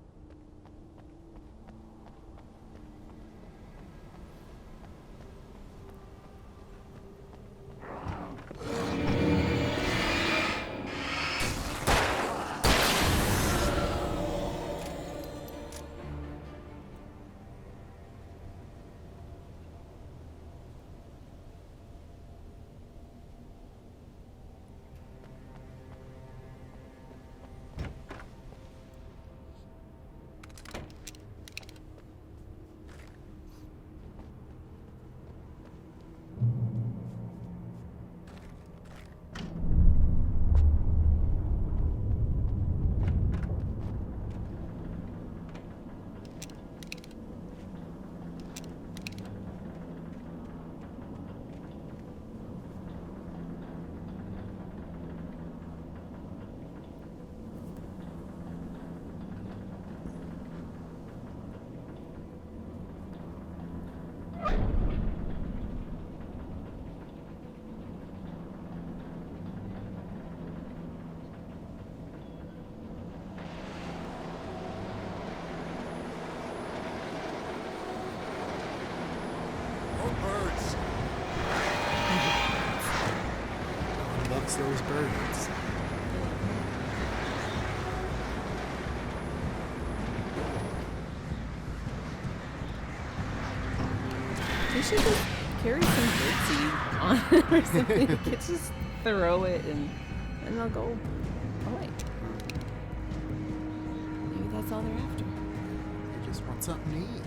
We should just carry some birdseed on it or something. We could just throw it and they'll go away. Maybe that's all they're after. They just want something to eat.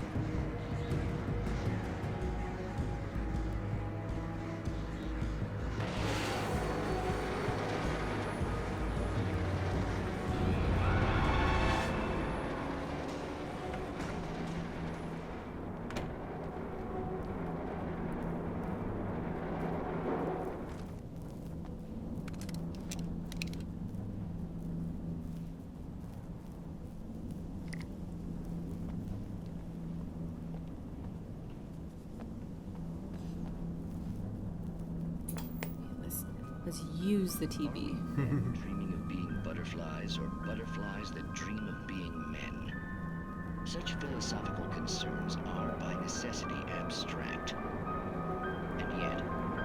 Let's use the TV. Dreaming of being butterflies or butterflies that dream of being men. Such philosophical concerns are by necessity abstract. And yet,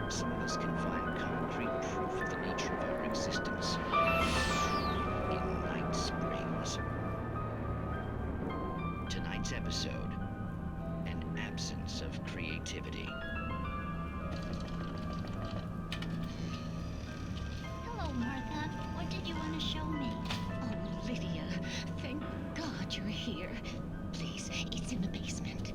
some of us can find concrete proof of the nature of our existence in Night Springs. Tonight's episode, an absence of creativity. Hello, Martha. What did you want to show me? Oh, Lydia. Thank God you're here. Please, it's in the basement.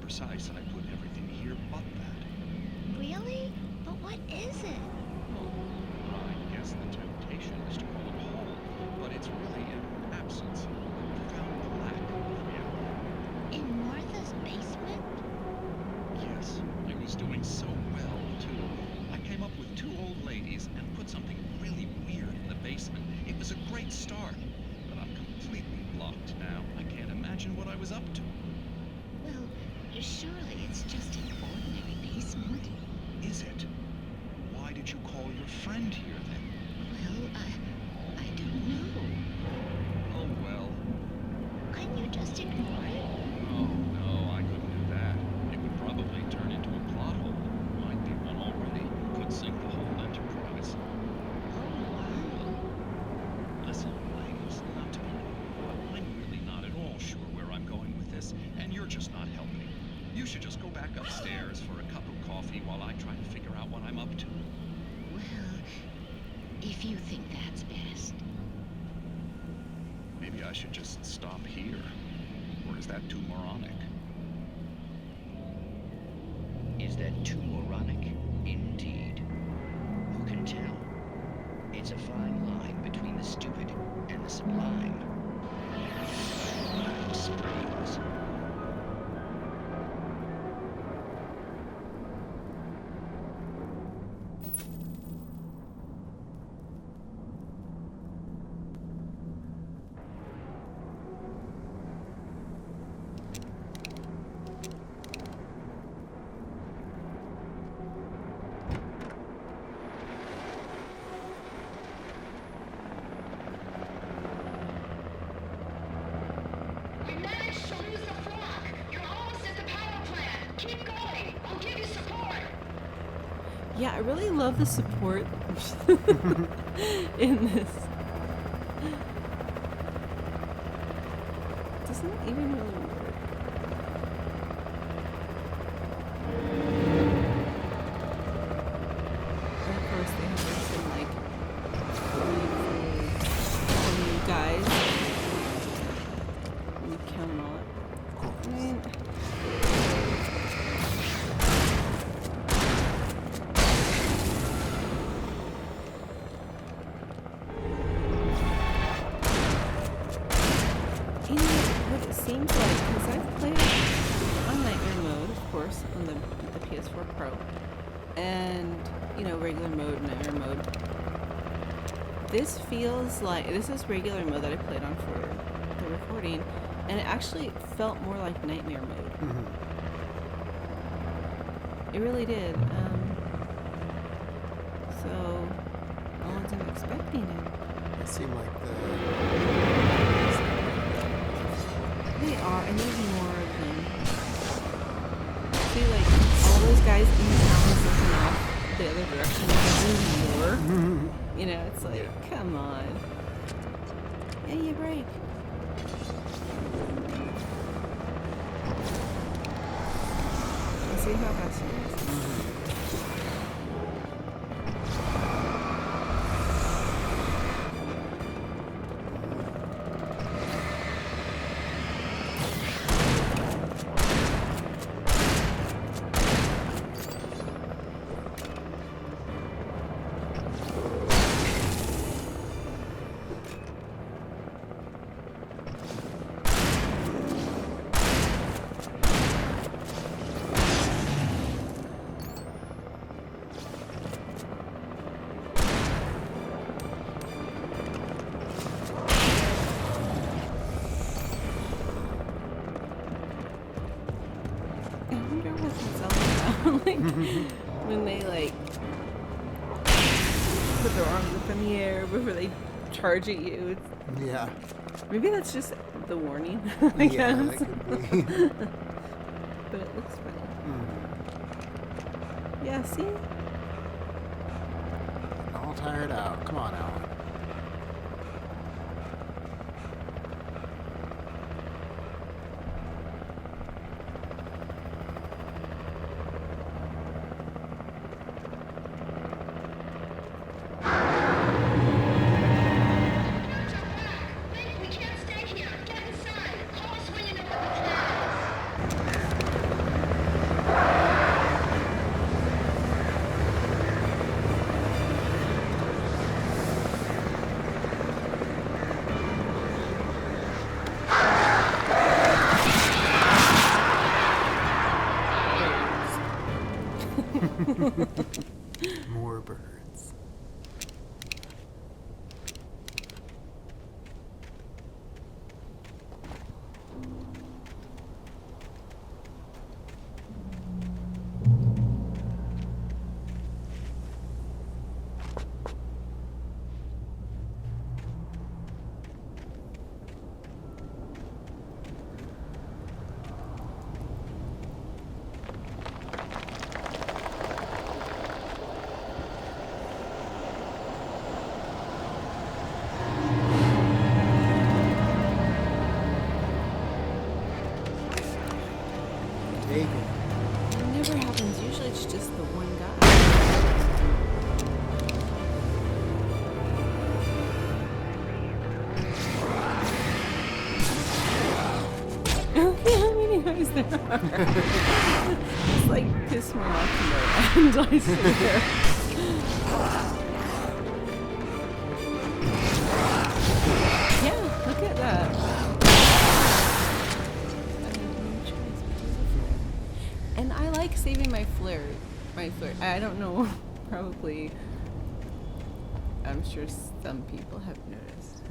Precise, I put everything here but that. Really? But what is it? Well, I guess the temptation is to call it whole, but it's really an absence, a profound lack of reality. In Martha's basement? Yes, I was doing so well, too. I came up with 2 old ladies and put something really weird in the basement. It was a great start, but I'm completely blocked now. I can't imagine what I was up to. Surely it's just an ordinary basement. Is it? Why did you call your friend here then? Well, I don't know. Oh well. Couldn't you just ignore it? Oh no, I couldn't do that. It would probably turn into a plot hole. Might be one already. Could sink the whole enterprise. Oh wow. Listen, ladies, not to be rude, but I'm really not at all sure where I'm going with this, and you're just not helping. You should just go back upstairs for a cup of coffee while I try to figure out what I'm up to. Well, if you think that's best. Maybe I should just stop here. Or is that too moronic? Is that too moronic? Indeed. Who can tell? It's a fine line between the stupid and the sublime. Night Springs. Yeah, I really love the support in this. Doesn't even really work. And of course, they have some like beautiful guys. You count them all up. I mean, seems like, because I've played on Nightmare mode, of course, on the PS4 Pro, and, you know, regular mode, Nightmare mode, This feels like this is regular mode that I played on for the recording, and it actually felt more like nightmare mode. It really did. So I wasn't expecting it. It seemed like They are, and there's more of them. See, like all those guys in the town is looking off the other direction. There's more. You know, it's like, come on. Give me a break. Let's see how fast it is. Like when they like put their arms up in the air before they charge at you. Yeah. Maybe that's just the warning. I guess. That could be. But it looks funny. Yeah, see? All tired out. Come on, Alan. More birds. It never happens. Usually it's just the one guy. How many guys there are? It's like piss me off to no end. I swear. Yeah, look at that. And I like saving my flare. I don't know, probably. I'm sure some people have noticed.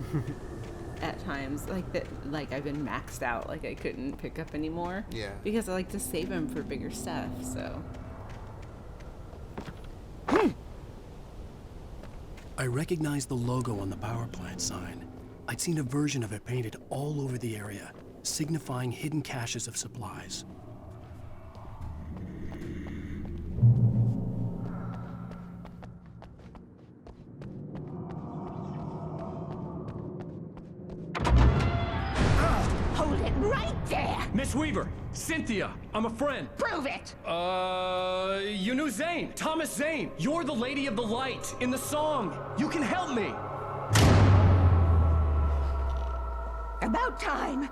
At times, like that, like I've been maxed out, like I couldn't pick up anymore. Yeah. Because I like to save them for bigger stuff. So. I recognized the logo on the power plant sign. I'd seen a version of it painted all over the area, signifying hidden caches of supplies. Hold it right there! Miss Weaver, Cynthia, I'm a friend. Prove it! You knew Zane, Thomas Zane. You're the Lady of the Light in the song. You can help me. About time.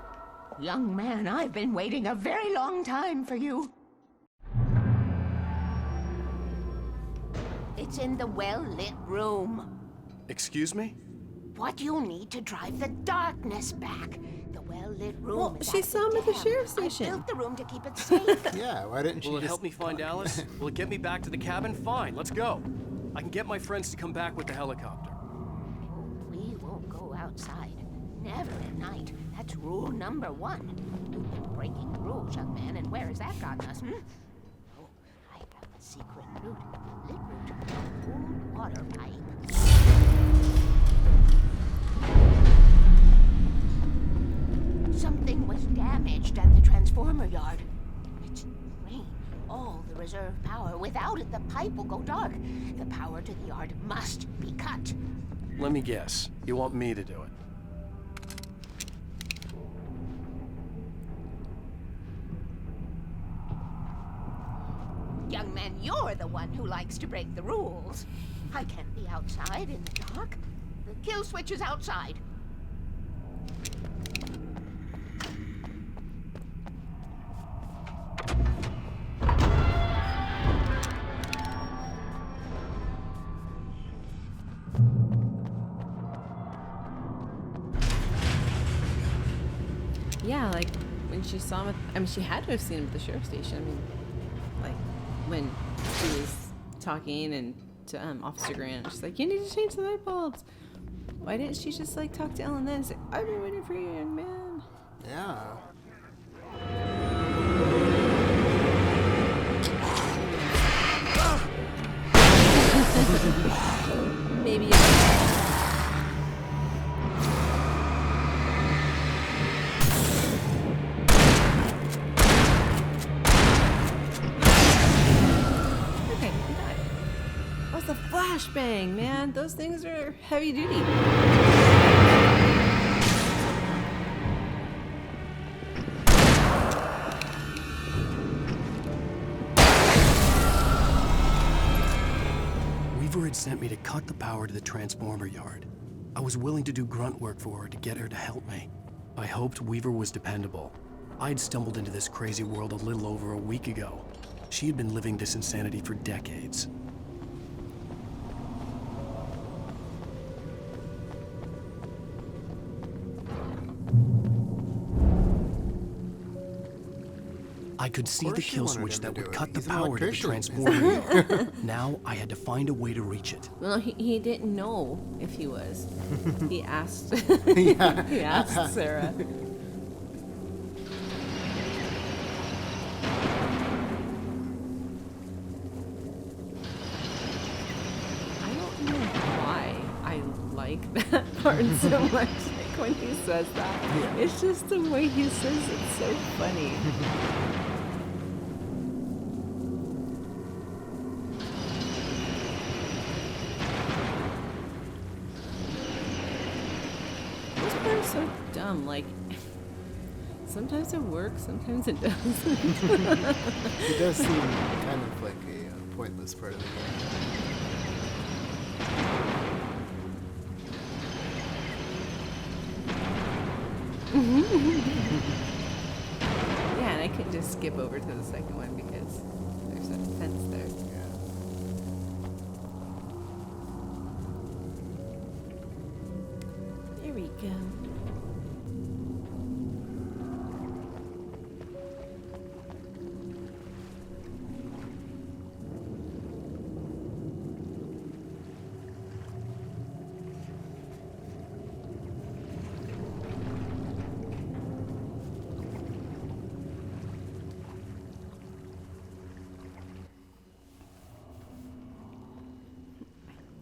Young man, I've been waiting a very long time for you. It's in the well-lit room. Excuse me? What you need to drive the darkness back. The well-lit room. Well, is she at saw him the at the dam. sheriff's I station. built the room to keep it safe. Yeah, why didn't she Will it just help me find Alice? Will it get me back to the cabin? Fine, let's go. I can get my friends to come back with the helicopter. outside. Never at night. That's rule number 1. You've been breaking the rules, young man, and where has that gotten us, Oh, I have a secret route. Lit route. A cool water pipe. Something was damaged at the transformer yard. It's rain. All the reserve power. Without it, the pipe will go dark. The power to the yard must be cut. Let me guess. You want me to do it? Young man, you're the one who likes to break the rules. I can't be outside in the dark. The kill switch is outside. Yeah, like when she saw him, I mean, she had to have seen him at the sheriff's station. I mean, like when she was talking and to Officer Grant, she's like, "You need to change the light bulbs." Why didn't she just like talk to Ellen then and say, "I've been waiting for you, young man"? Yeah. Maybe. The flashbang, man. Those things are heavy duty. Weaver had sent me to cut the power to the transformer yard. I was willing to do grunt work for her to get her to help me. I hoped Weaver was dependable. I'd stumbled into this crazy world a little over a week ago. She had been living this insanity for decades. I could see the kill switch that would cut the power to the transformer. Now I had to find a way to reach it. Well, he didn't know if he was. He asked. Yeah. He asked Sarah. I don't know why I like that part so much. Like when he says that, Yeah. it's just the way he says it's so funny. So dumb, like sometimes it works, sometimes it doesn't. It does seem kind of like a pointless part of the game. Yeah, and I could just skip over to the second one because there's a fence there. Yeah. There we go.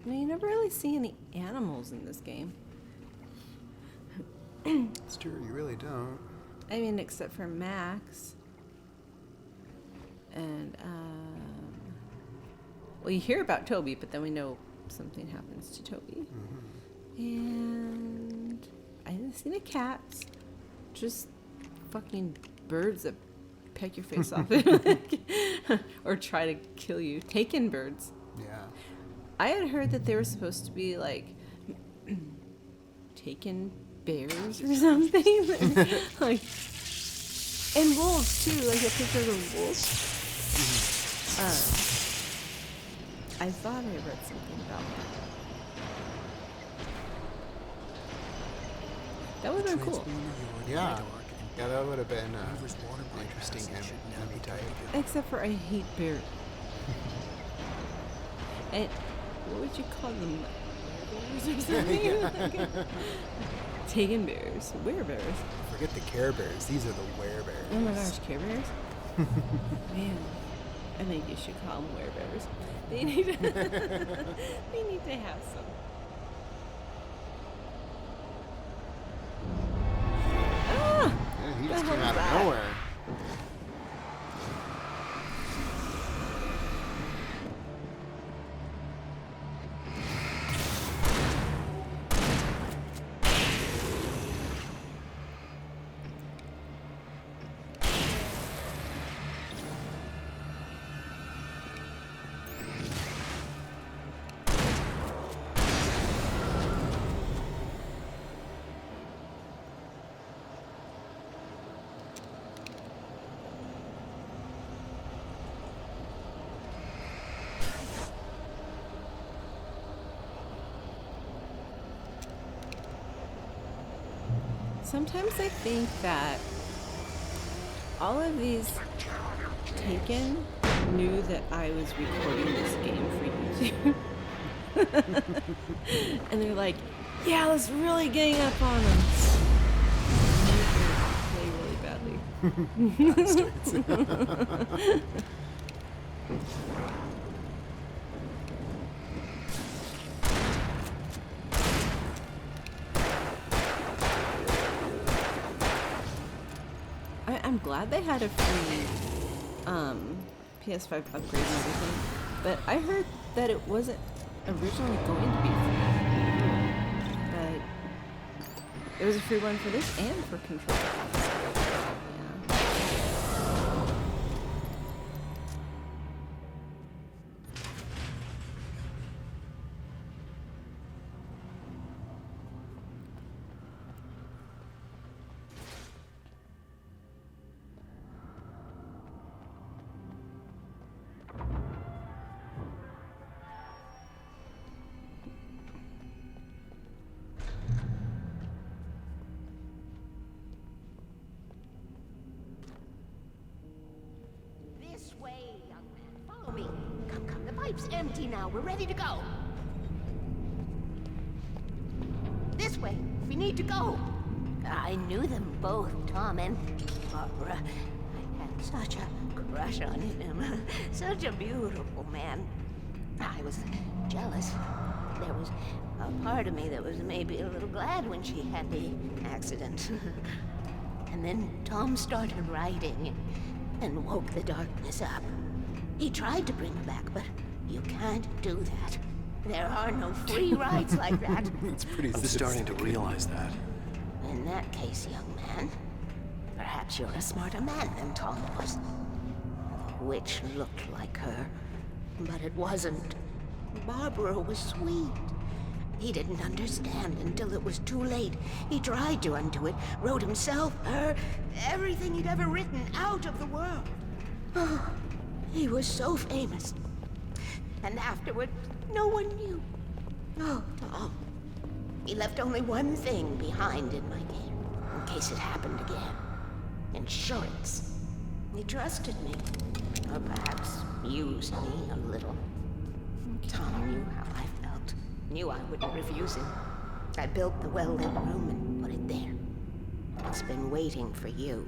I mean, you never really see any animals in this game. It's true, you really don't. I mean, except for Max. And, well, you hear about Toby, but then we know something happens to Toby. Mm-hmm. And I haven't seen any cats. Just fucking birds that peck your face off. Or try to kill you. Taken birds. Yeah. I had heard that they were supposed to be, like, taken bears or something. Like, and wolves, too. Like, a picture of the wolves. I thought I read something about that. That would have been cool. Yeah. Yeah, that would have been interesting enemy type. Except for I hate bears. And what would you call them? bears or something. Taken bears. Werebears. Forget the Care Bears. These are the Werebears. Oh my gosh, Care Bears? Man, I think you should call them werebears. They need to, they need to have some. Ah! Yeah, he just came out of nowhere. Sometimes I think that all of these Taken knew that I was recording this game for YouTube. And they're like, yeah, let's really gang up on them. Play really badly. I'm glad they had a free PS5 upgrade and everything, but I heard that it wasn't originally going to be free. But there was a free one for this and for Control. Empty now. We're ready to go. This way. We need to go. I knew them both, Tom and Barbara. I had such a crush on him. Such a beautiful man. I was jealous. There was a part of me that was maybe a little glad when she had the accident. And then Tom started writing and woke the darkness up. He tried to bring her back, but you can't do that. There are no free rides like that. It's pretty. I'm starting to realize that. In that case, young man, perhaps you're a smarter man than Tom was. The witch looked like her, but it wasn't. Barbara was sweet. He didn't understand until it was too late. He tried to undo it, wrote himself, her, everything he'd ever written out of the world. Oh, he was so famous. And afterward, no one knew. Oh, Tom. He left only one thing behind in my game, in case it happened again. Insurance. He trusted me. Or perhaps used me a little. Tom knew how I felt. Knew I wouldn't refuse him. I built the well-lit room and put it there. It's been waiting for you.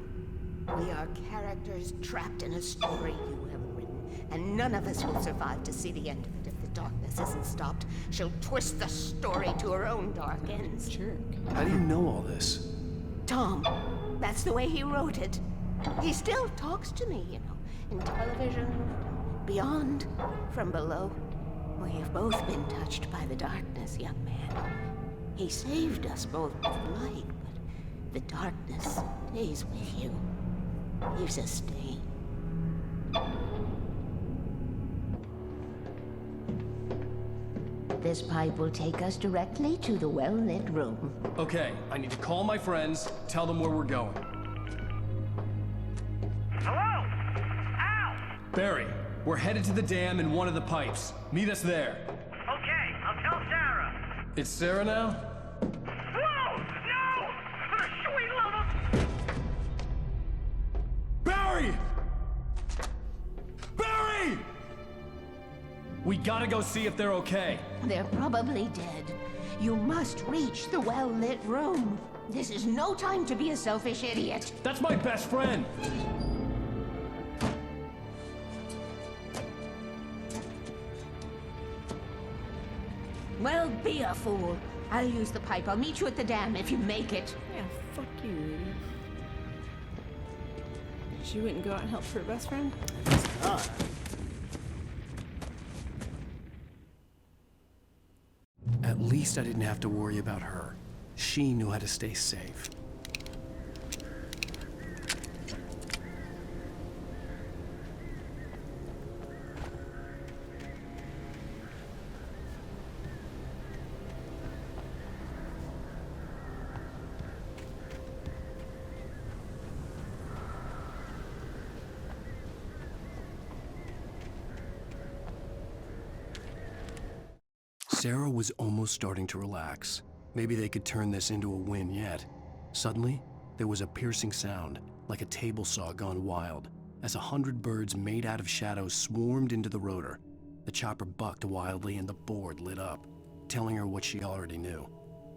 We are characters trapped in a story you have written, and none of us will survive to see the end of it if the darkness isn't stopped. She'll twist the story to her own dark ends. Sure. How do you know all this? Tom, that's the way he wrote it. He still talks to me, you know, in television, beyond, from below. We have both been touched by the darkness, young man. He saved us both with light, but the darkness stays with you. Leaves a stain. This pipe will take us directly to the well-lit room. Okay, I need to call my friends, tell them where we're going. Hello? Al! Barry, we're headed to the dam in one of the pipes. Meet us there. Okay, I'll tell Sarah. It's Sarah now? Whoa! No! For the sweet love of... Barry! Barry! We gotta go see if they're okay. They're probably dead. You must reach the well-lit room. This is no time to be a selfish idiot. That's my best friend! Well, be a fool. I'll use the pipe. I'll meet you at the dam if you make it. Yeah, fuck you, lady. She wouldn't go out and help her best friend? At least I didn't have to worry about her. She knew how to stay safe. Sarah was almost starting to relax. Maybe they could turn this into a win yet. Suddenly, there was a piercing sound, like a table saw gone wild, as 100 birds made out of shadows swarmed into the rotor. The chopper bucked wildly and the board lit up, telling her what she already knew.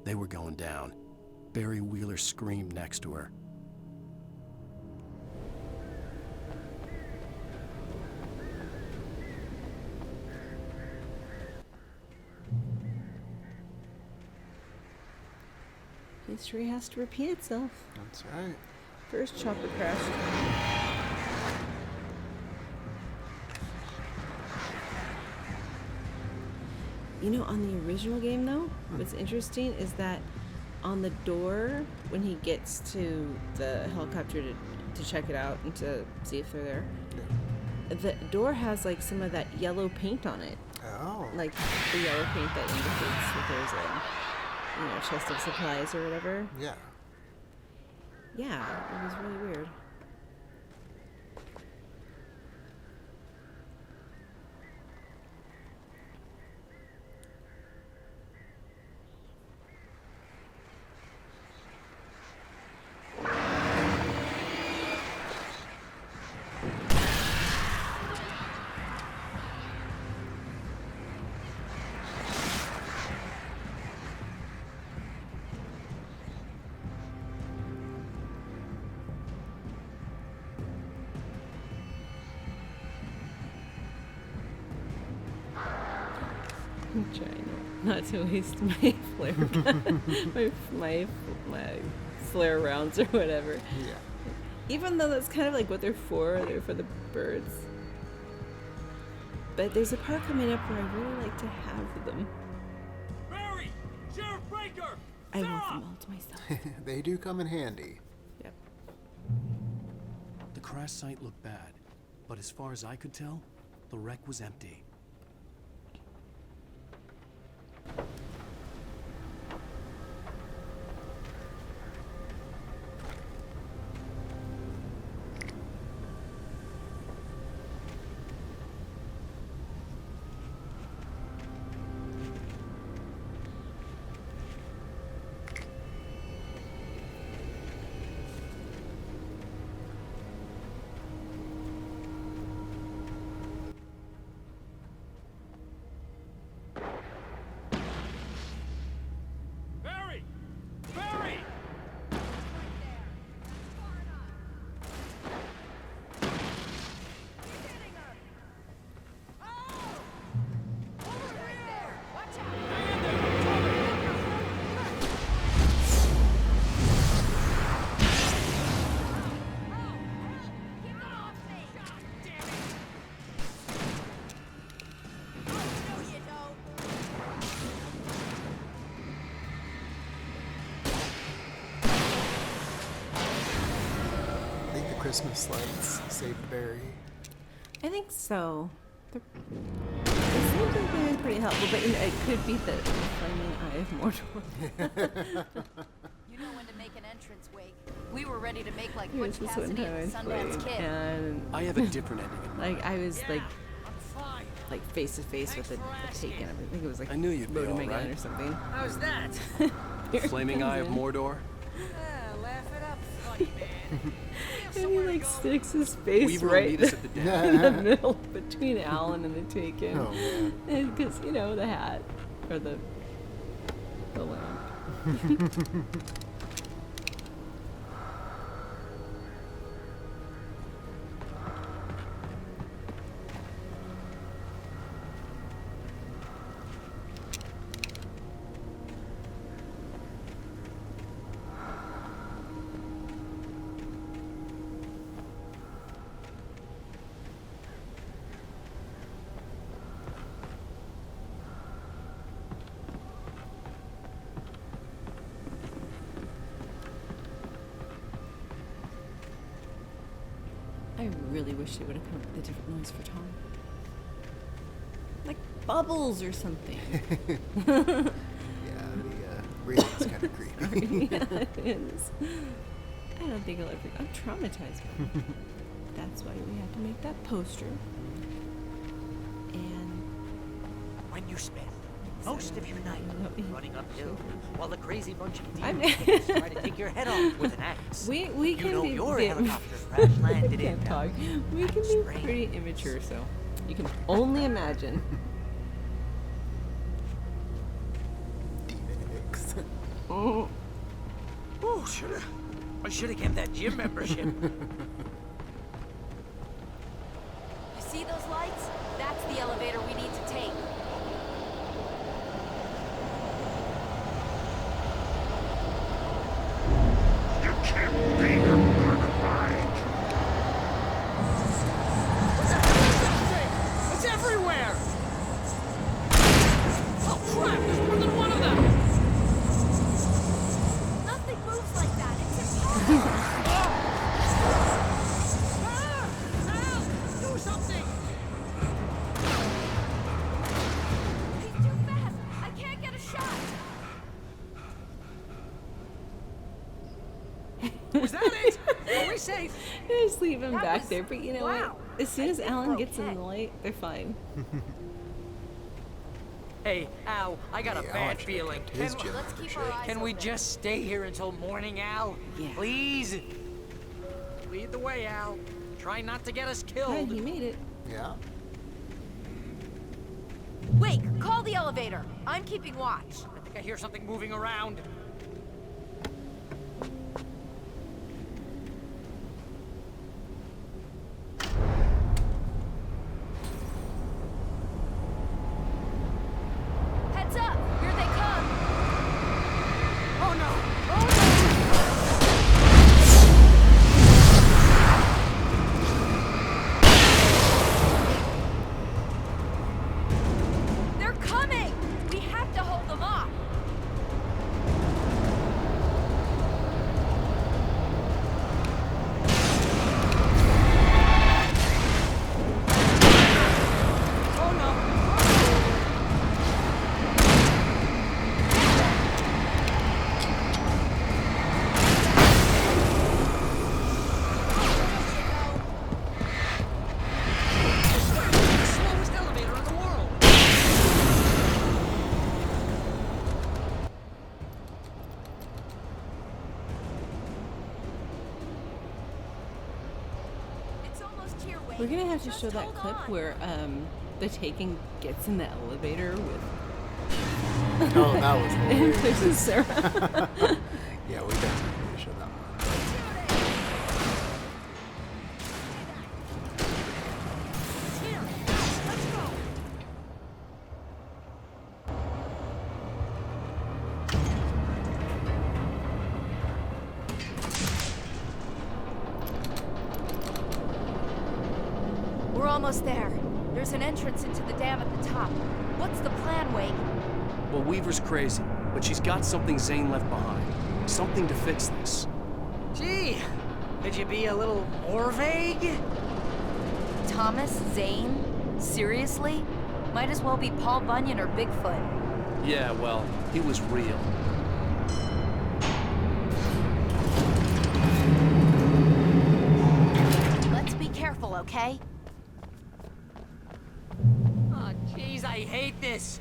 They were going down. Barry Wheeler screamed next to her. History has to repeat itself. That's right. First chopper crashed. You know, on the original game though, what's interesting is that on the door, when he gets to the helicopter to check it out and to see if they're there, the door has like some of that yellow paint on it. Oh. Like the yellow paint that indicates that there's a, you know, chest of supplies or whatever. Yeah. Yeah, it was really weird. I'm trying not to waste my flare gun, my flare rounds or whatever. Yeah. Even though that's kind of like what they're for the birds. But there's a part coming up where I really like to have them. Barry! Sheriff Breaker! I want them all to myself. They do come in handy. Yep. The crash site looked bad, but as far as I could tell, the wreck was empty. Barry! Barry! I think the Christmas lights saved Barry. I think so. They seem like they've been pretty helpful, but you know, it could be the flaming eye of Mordor. You know when to make an entrance wake. We were ready to make like Here's Butch this one Cassidy and the time I Sundance played, Kid. and I have a different ending in mind. like I was like face to face with the take and everything. I think it was like I knew you'd be loading my all gun right. or something. How's that? Flaming Eye of Mordor? Laugh it up, funny man. And he like sticks his face Weaver will right meet us at the in the middle between Alan and the Taken. Oh, man. Because, you know, the hat. Or the lamp. I really wish they would have come up with a different noise for Tom. Like bubbles or something. Yeah, the breathing's kind of creepy. Yeah, it is. I don't think I'll ever... I'm traumatized by it. That's why we had to make that poster. And... When you spend most of your night running uphill while the crazy bunch of I'm- demons try to take your head off with an axe. We you can know be... your be- helicopter crash landed in can't talk. We can be pretty immature, so you can only imagine. Oh, I should have kept that gym membership. You see those lights? That's the elevator we need to take. You can't be a modified. It's everywhere! Oh crap, there's more than one of them! Nothing moves like that. It's impossible. Do something! He's too fast. I can't get a shot. Was that it? Are we safe? Just leave him That back was- there, but you know wow. what? As soon as Alan gets in the light, they're fine. Hey, Al, I got a Yeah, bad Alan should feeling. have kept his Can, gym Let's keep our eyes can we open. just stay here until morning, Al? Yeah. Please? Lead the way, Al. Try not to get us Good, killed. he made it. Yeah. Wait, call the elevator. I'm keeping watch. I think I hear something moving around. Heads up! Here they come! Oh no! Oh They're coming! We have to hold them off! Oh no! Slowest elevator in the world. It's almost here, Wade. We're gonna have to Just show that hold clip on. where the Taken gets in the elevator with Oh, that was and hilarious. there's Sarah. Yeah, we definitely need to show that one. We're almost there. There's an entrance into the dam at the top. What's the plan, Wade? Well, Weaver's crazy, but she's got something Zane left behind. Something to fix this. Gee, could you be a little more vague? Thomas Zane? Seriously? Might as well be Paul Bunyan or Bigfoot. Yeah, well, he was real. Let's be careful, okay? Oh, jeez, I hate this.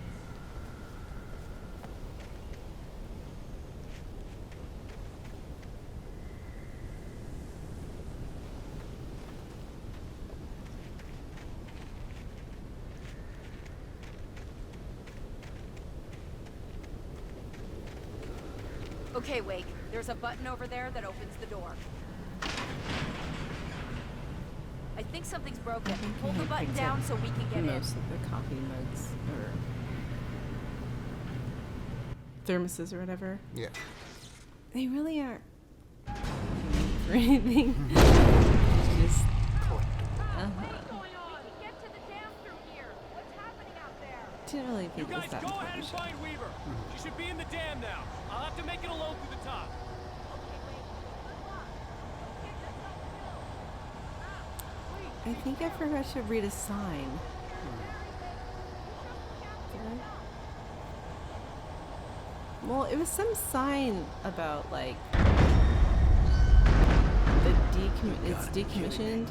Okay, Wake. There's a button over there that opens the door. I think something's broken. Pull the button down so we can get in. Most of the coffee mugs or thermoses or whatever. Yeah. They really aren't for anything. Just didn't really think You it was guys that go ahead and important. find Weaver. She should be in the dam now. I'll have to make it alone through the top. I think I forgot to read a sign. Did I? Well, it was some sign about like the it's decommissioned.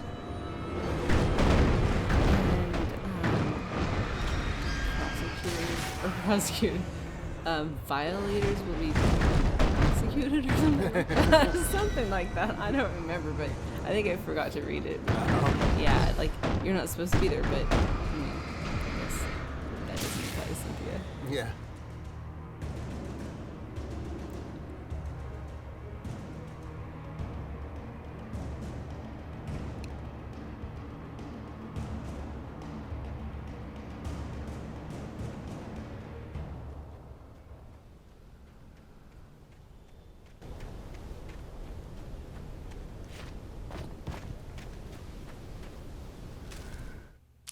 Prosecuted. Violators will be executed or something like that. Something like that. I don't remember, but I think I forgot to read it. Yeah, like, you're not supposed to be there, but I guess that doesn't apply to Cynthia. Yeah.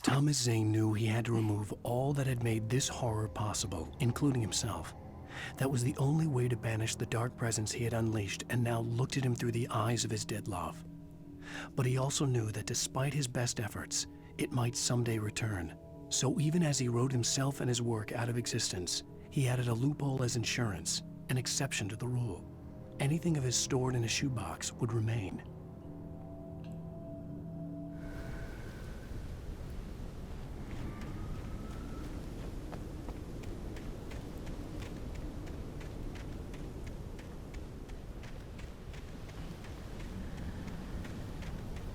Thomas Zane knew he had to remove all that had made this horror possible, including himself. That was the only way to banish the dark presence he had unleashed and now looked at him through the eyes of his dead love. But he also knew that despite his best efforts, it might someday return. So even as he wrote himself and his work out of existence, he added a loophole as insurance, an exception to the rule. Anything of his stored in a shoebox would remain.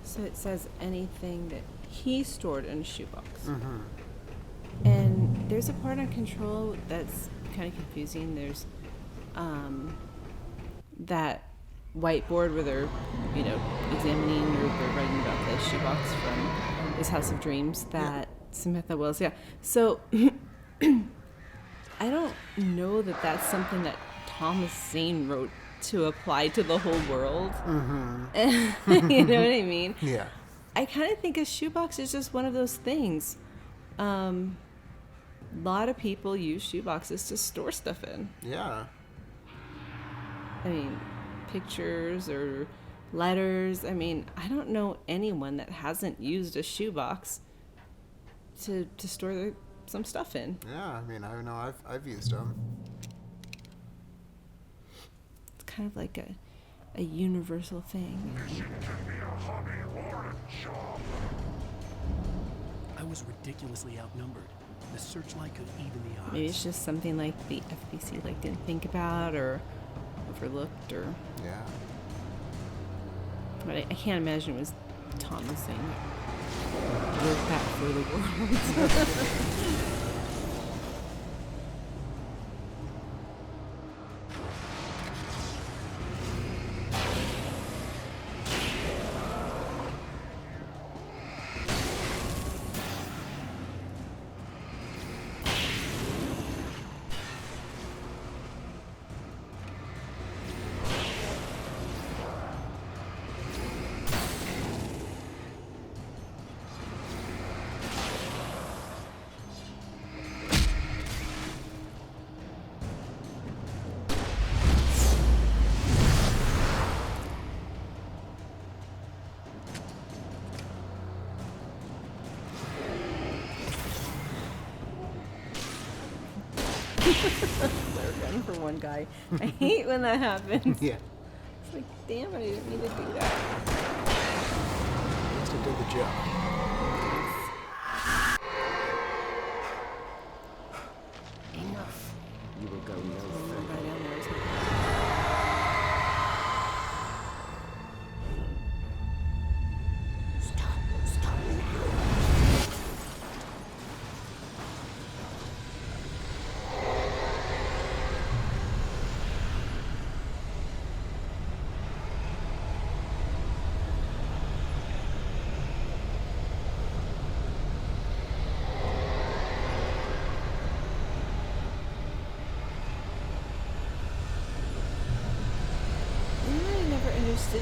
So it says anything that he stored in a shoebox. Mm-hmm. And there's a part on Control that's kind of confusing. There's that whiteboard where they're, examining or they're writing about the shoebox from this House of Dreams that Samantha Wells, So I don't know that that's something that Thomas Zane wrote to apply to the whole world. Mm-hmm. You know what I mean? Yeah. I kind of think a shoebox is just one of those things. A lot of people use shoeboxes to store stuff in. Yeah. I mean, pictures or letters. I mean, I don't know anyone that hasn't used a shoebox to store some stuff in. Yeah, I mean, I know I've used them. It's kind of like a universal thing. I was ridiculously outnumbered. The searchlight could even the odds. Maybe it's just something like the FBC didn't think about or overlooked or... Yeah. But I can't imagine it was Thomas saying wrote that for the world. They're gunning for one guy. I hate when that happens. Yeah. It's like, damn, I didn't mean to do that. Must have did the job. Enough. You will go no further. Stop now.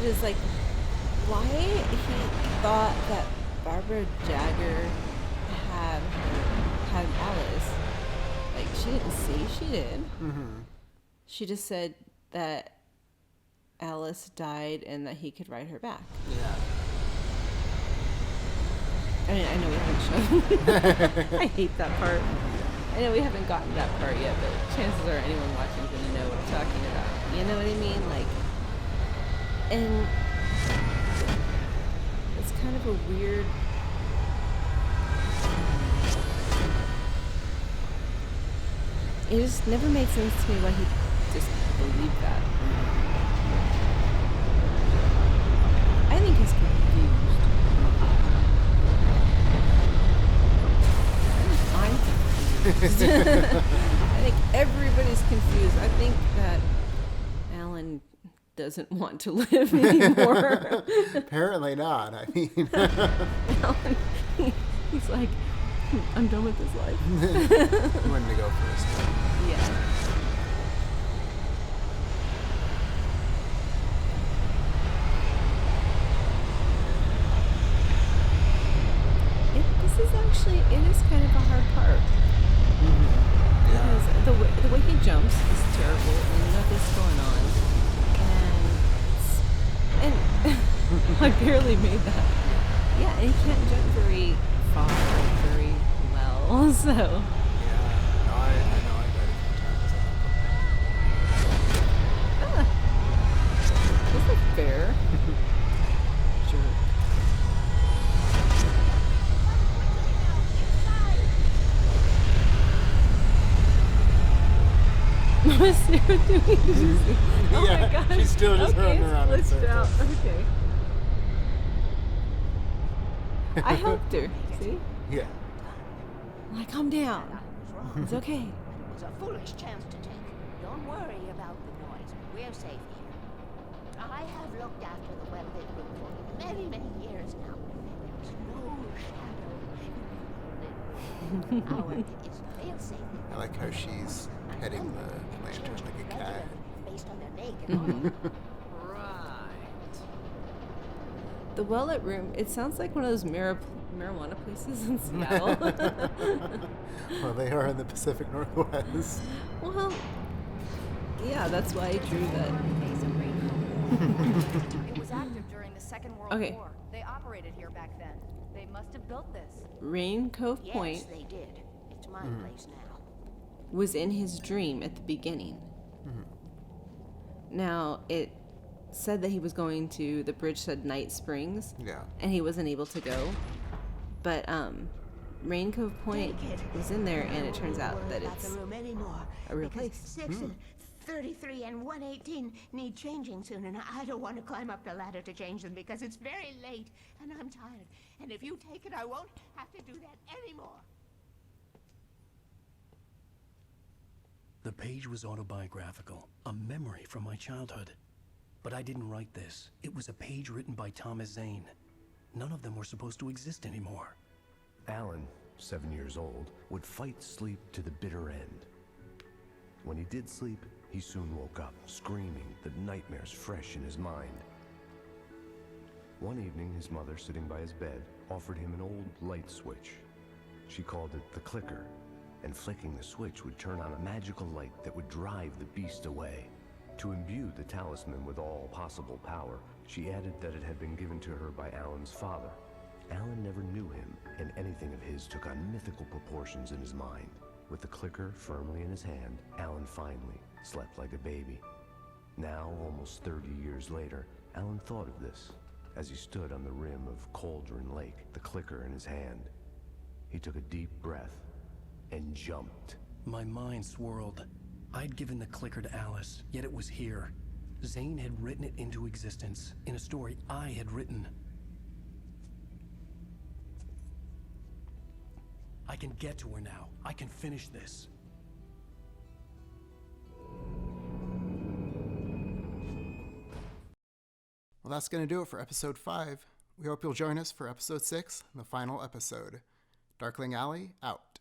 is like why he thought that Barbara Jagger had Alice. Like, she didn't say she did. Mm-hmm. She just said that Alice died and that he could ride her back. Yeah. I mean, I know we haven't shown. I hate that part. I know we haven't gotten that part yet, but chances are anyone watching is going to know what I'm talking about. You know what I mean? Like, and it's kind of a weird... It just never made sense to me why he just believed that. I think he's confused. I'm confused. I think everybody's confused. I think that Alan doesn't want to live anymore. Apparently not. I mean, Alan, he's like, I'm done with this life. He wanted to go first. Yeah. This is actually, it is kind of a hard part. Mm-hmm. Because the way he jumps is terrible and nothing's going on. And I barely made that. Yeah, and he can't jump very far or very well, so. Yeah, no, I know, I read it a few times. Is that fair? Sure. What's Sarah doing? Did you see? Oh Yeah, my gosh. she's still just running around in glitched circles. out. Okay. I helped her. See? Yeah. Like, calm down. It's okay. It was a foolish chance to take. Don't worry about the noise. We're safe here. I have looked after the well-lit room for many, many years now. There's no shadow. Our is fail-safe. I like how she's petting the lantern like a cat. Based on their naked The well-lit room, it sounds like one of those marijuana places in Seattle. Well, they are in the Pacific Northwest. Well, yeah, that's why I drew that. It was active during the Second World War. They operated here back then. They must have built this. Rain Cove Point. Yes, they did. It's my place now. Was in his dream at the beginning. Now, it said that he was going to, the bridge said Night Springs. Yeah. And he wasn't able to go. But, Rain Cove Point was in there, and it turns out that it's a real place. 6 and 33 and 118 need changing soon, and I don't want to climb up the ladder to change them because it's very late, and I'm tired. And if you take it, I won't have to do that anymore. The page was autobiographical, a memory from my childhood. But I didn't write this. It was a page written by Thomas Zane. None of them were supposed to exist anymore. Alan, 7 years old, would fight sleep to the bitter end. When he did sleep, he soon woke up, screaming, the nightmares fresh in his mind. One evening, his mother, sitting by his bed, offered him an old light switch. She called it the clicker, and flicking the switch would turn on a magical light that would drive the beast away. To imbue the talisman with all possible power, she added that it had been given to her by Alan's father. Alan never knew him, and anything of his took on mythical proportions in his mind. With the clicker firmly in his hand, Alan finally slept like a baby. Now, almost 30 years later, Alan thought of this as he stood on the rim of Cauldron Lake, the clicker in his hand. He took a deep breath and jumped. My mind swirled. I'd given the clicker to Alice, yet it was here. Zane had written it into existence, in a story I had written. I can get to her now. I can finish this. Well, that's going to do it for episode 5. We hope you'll join us for episode 6, the final episode. Darkling Alley, out.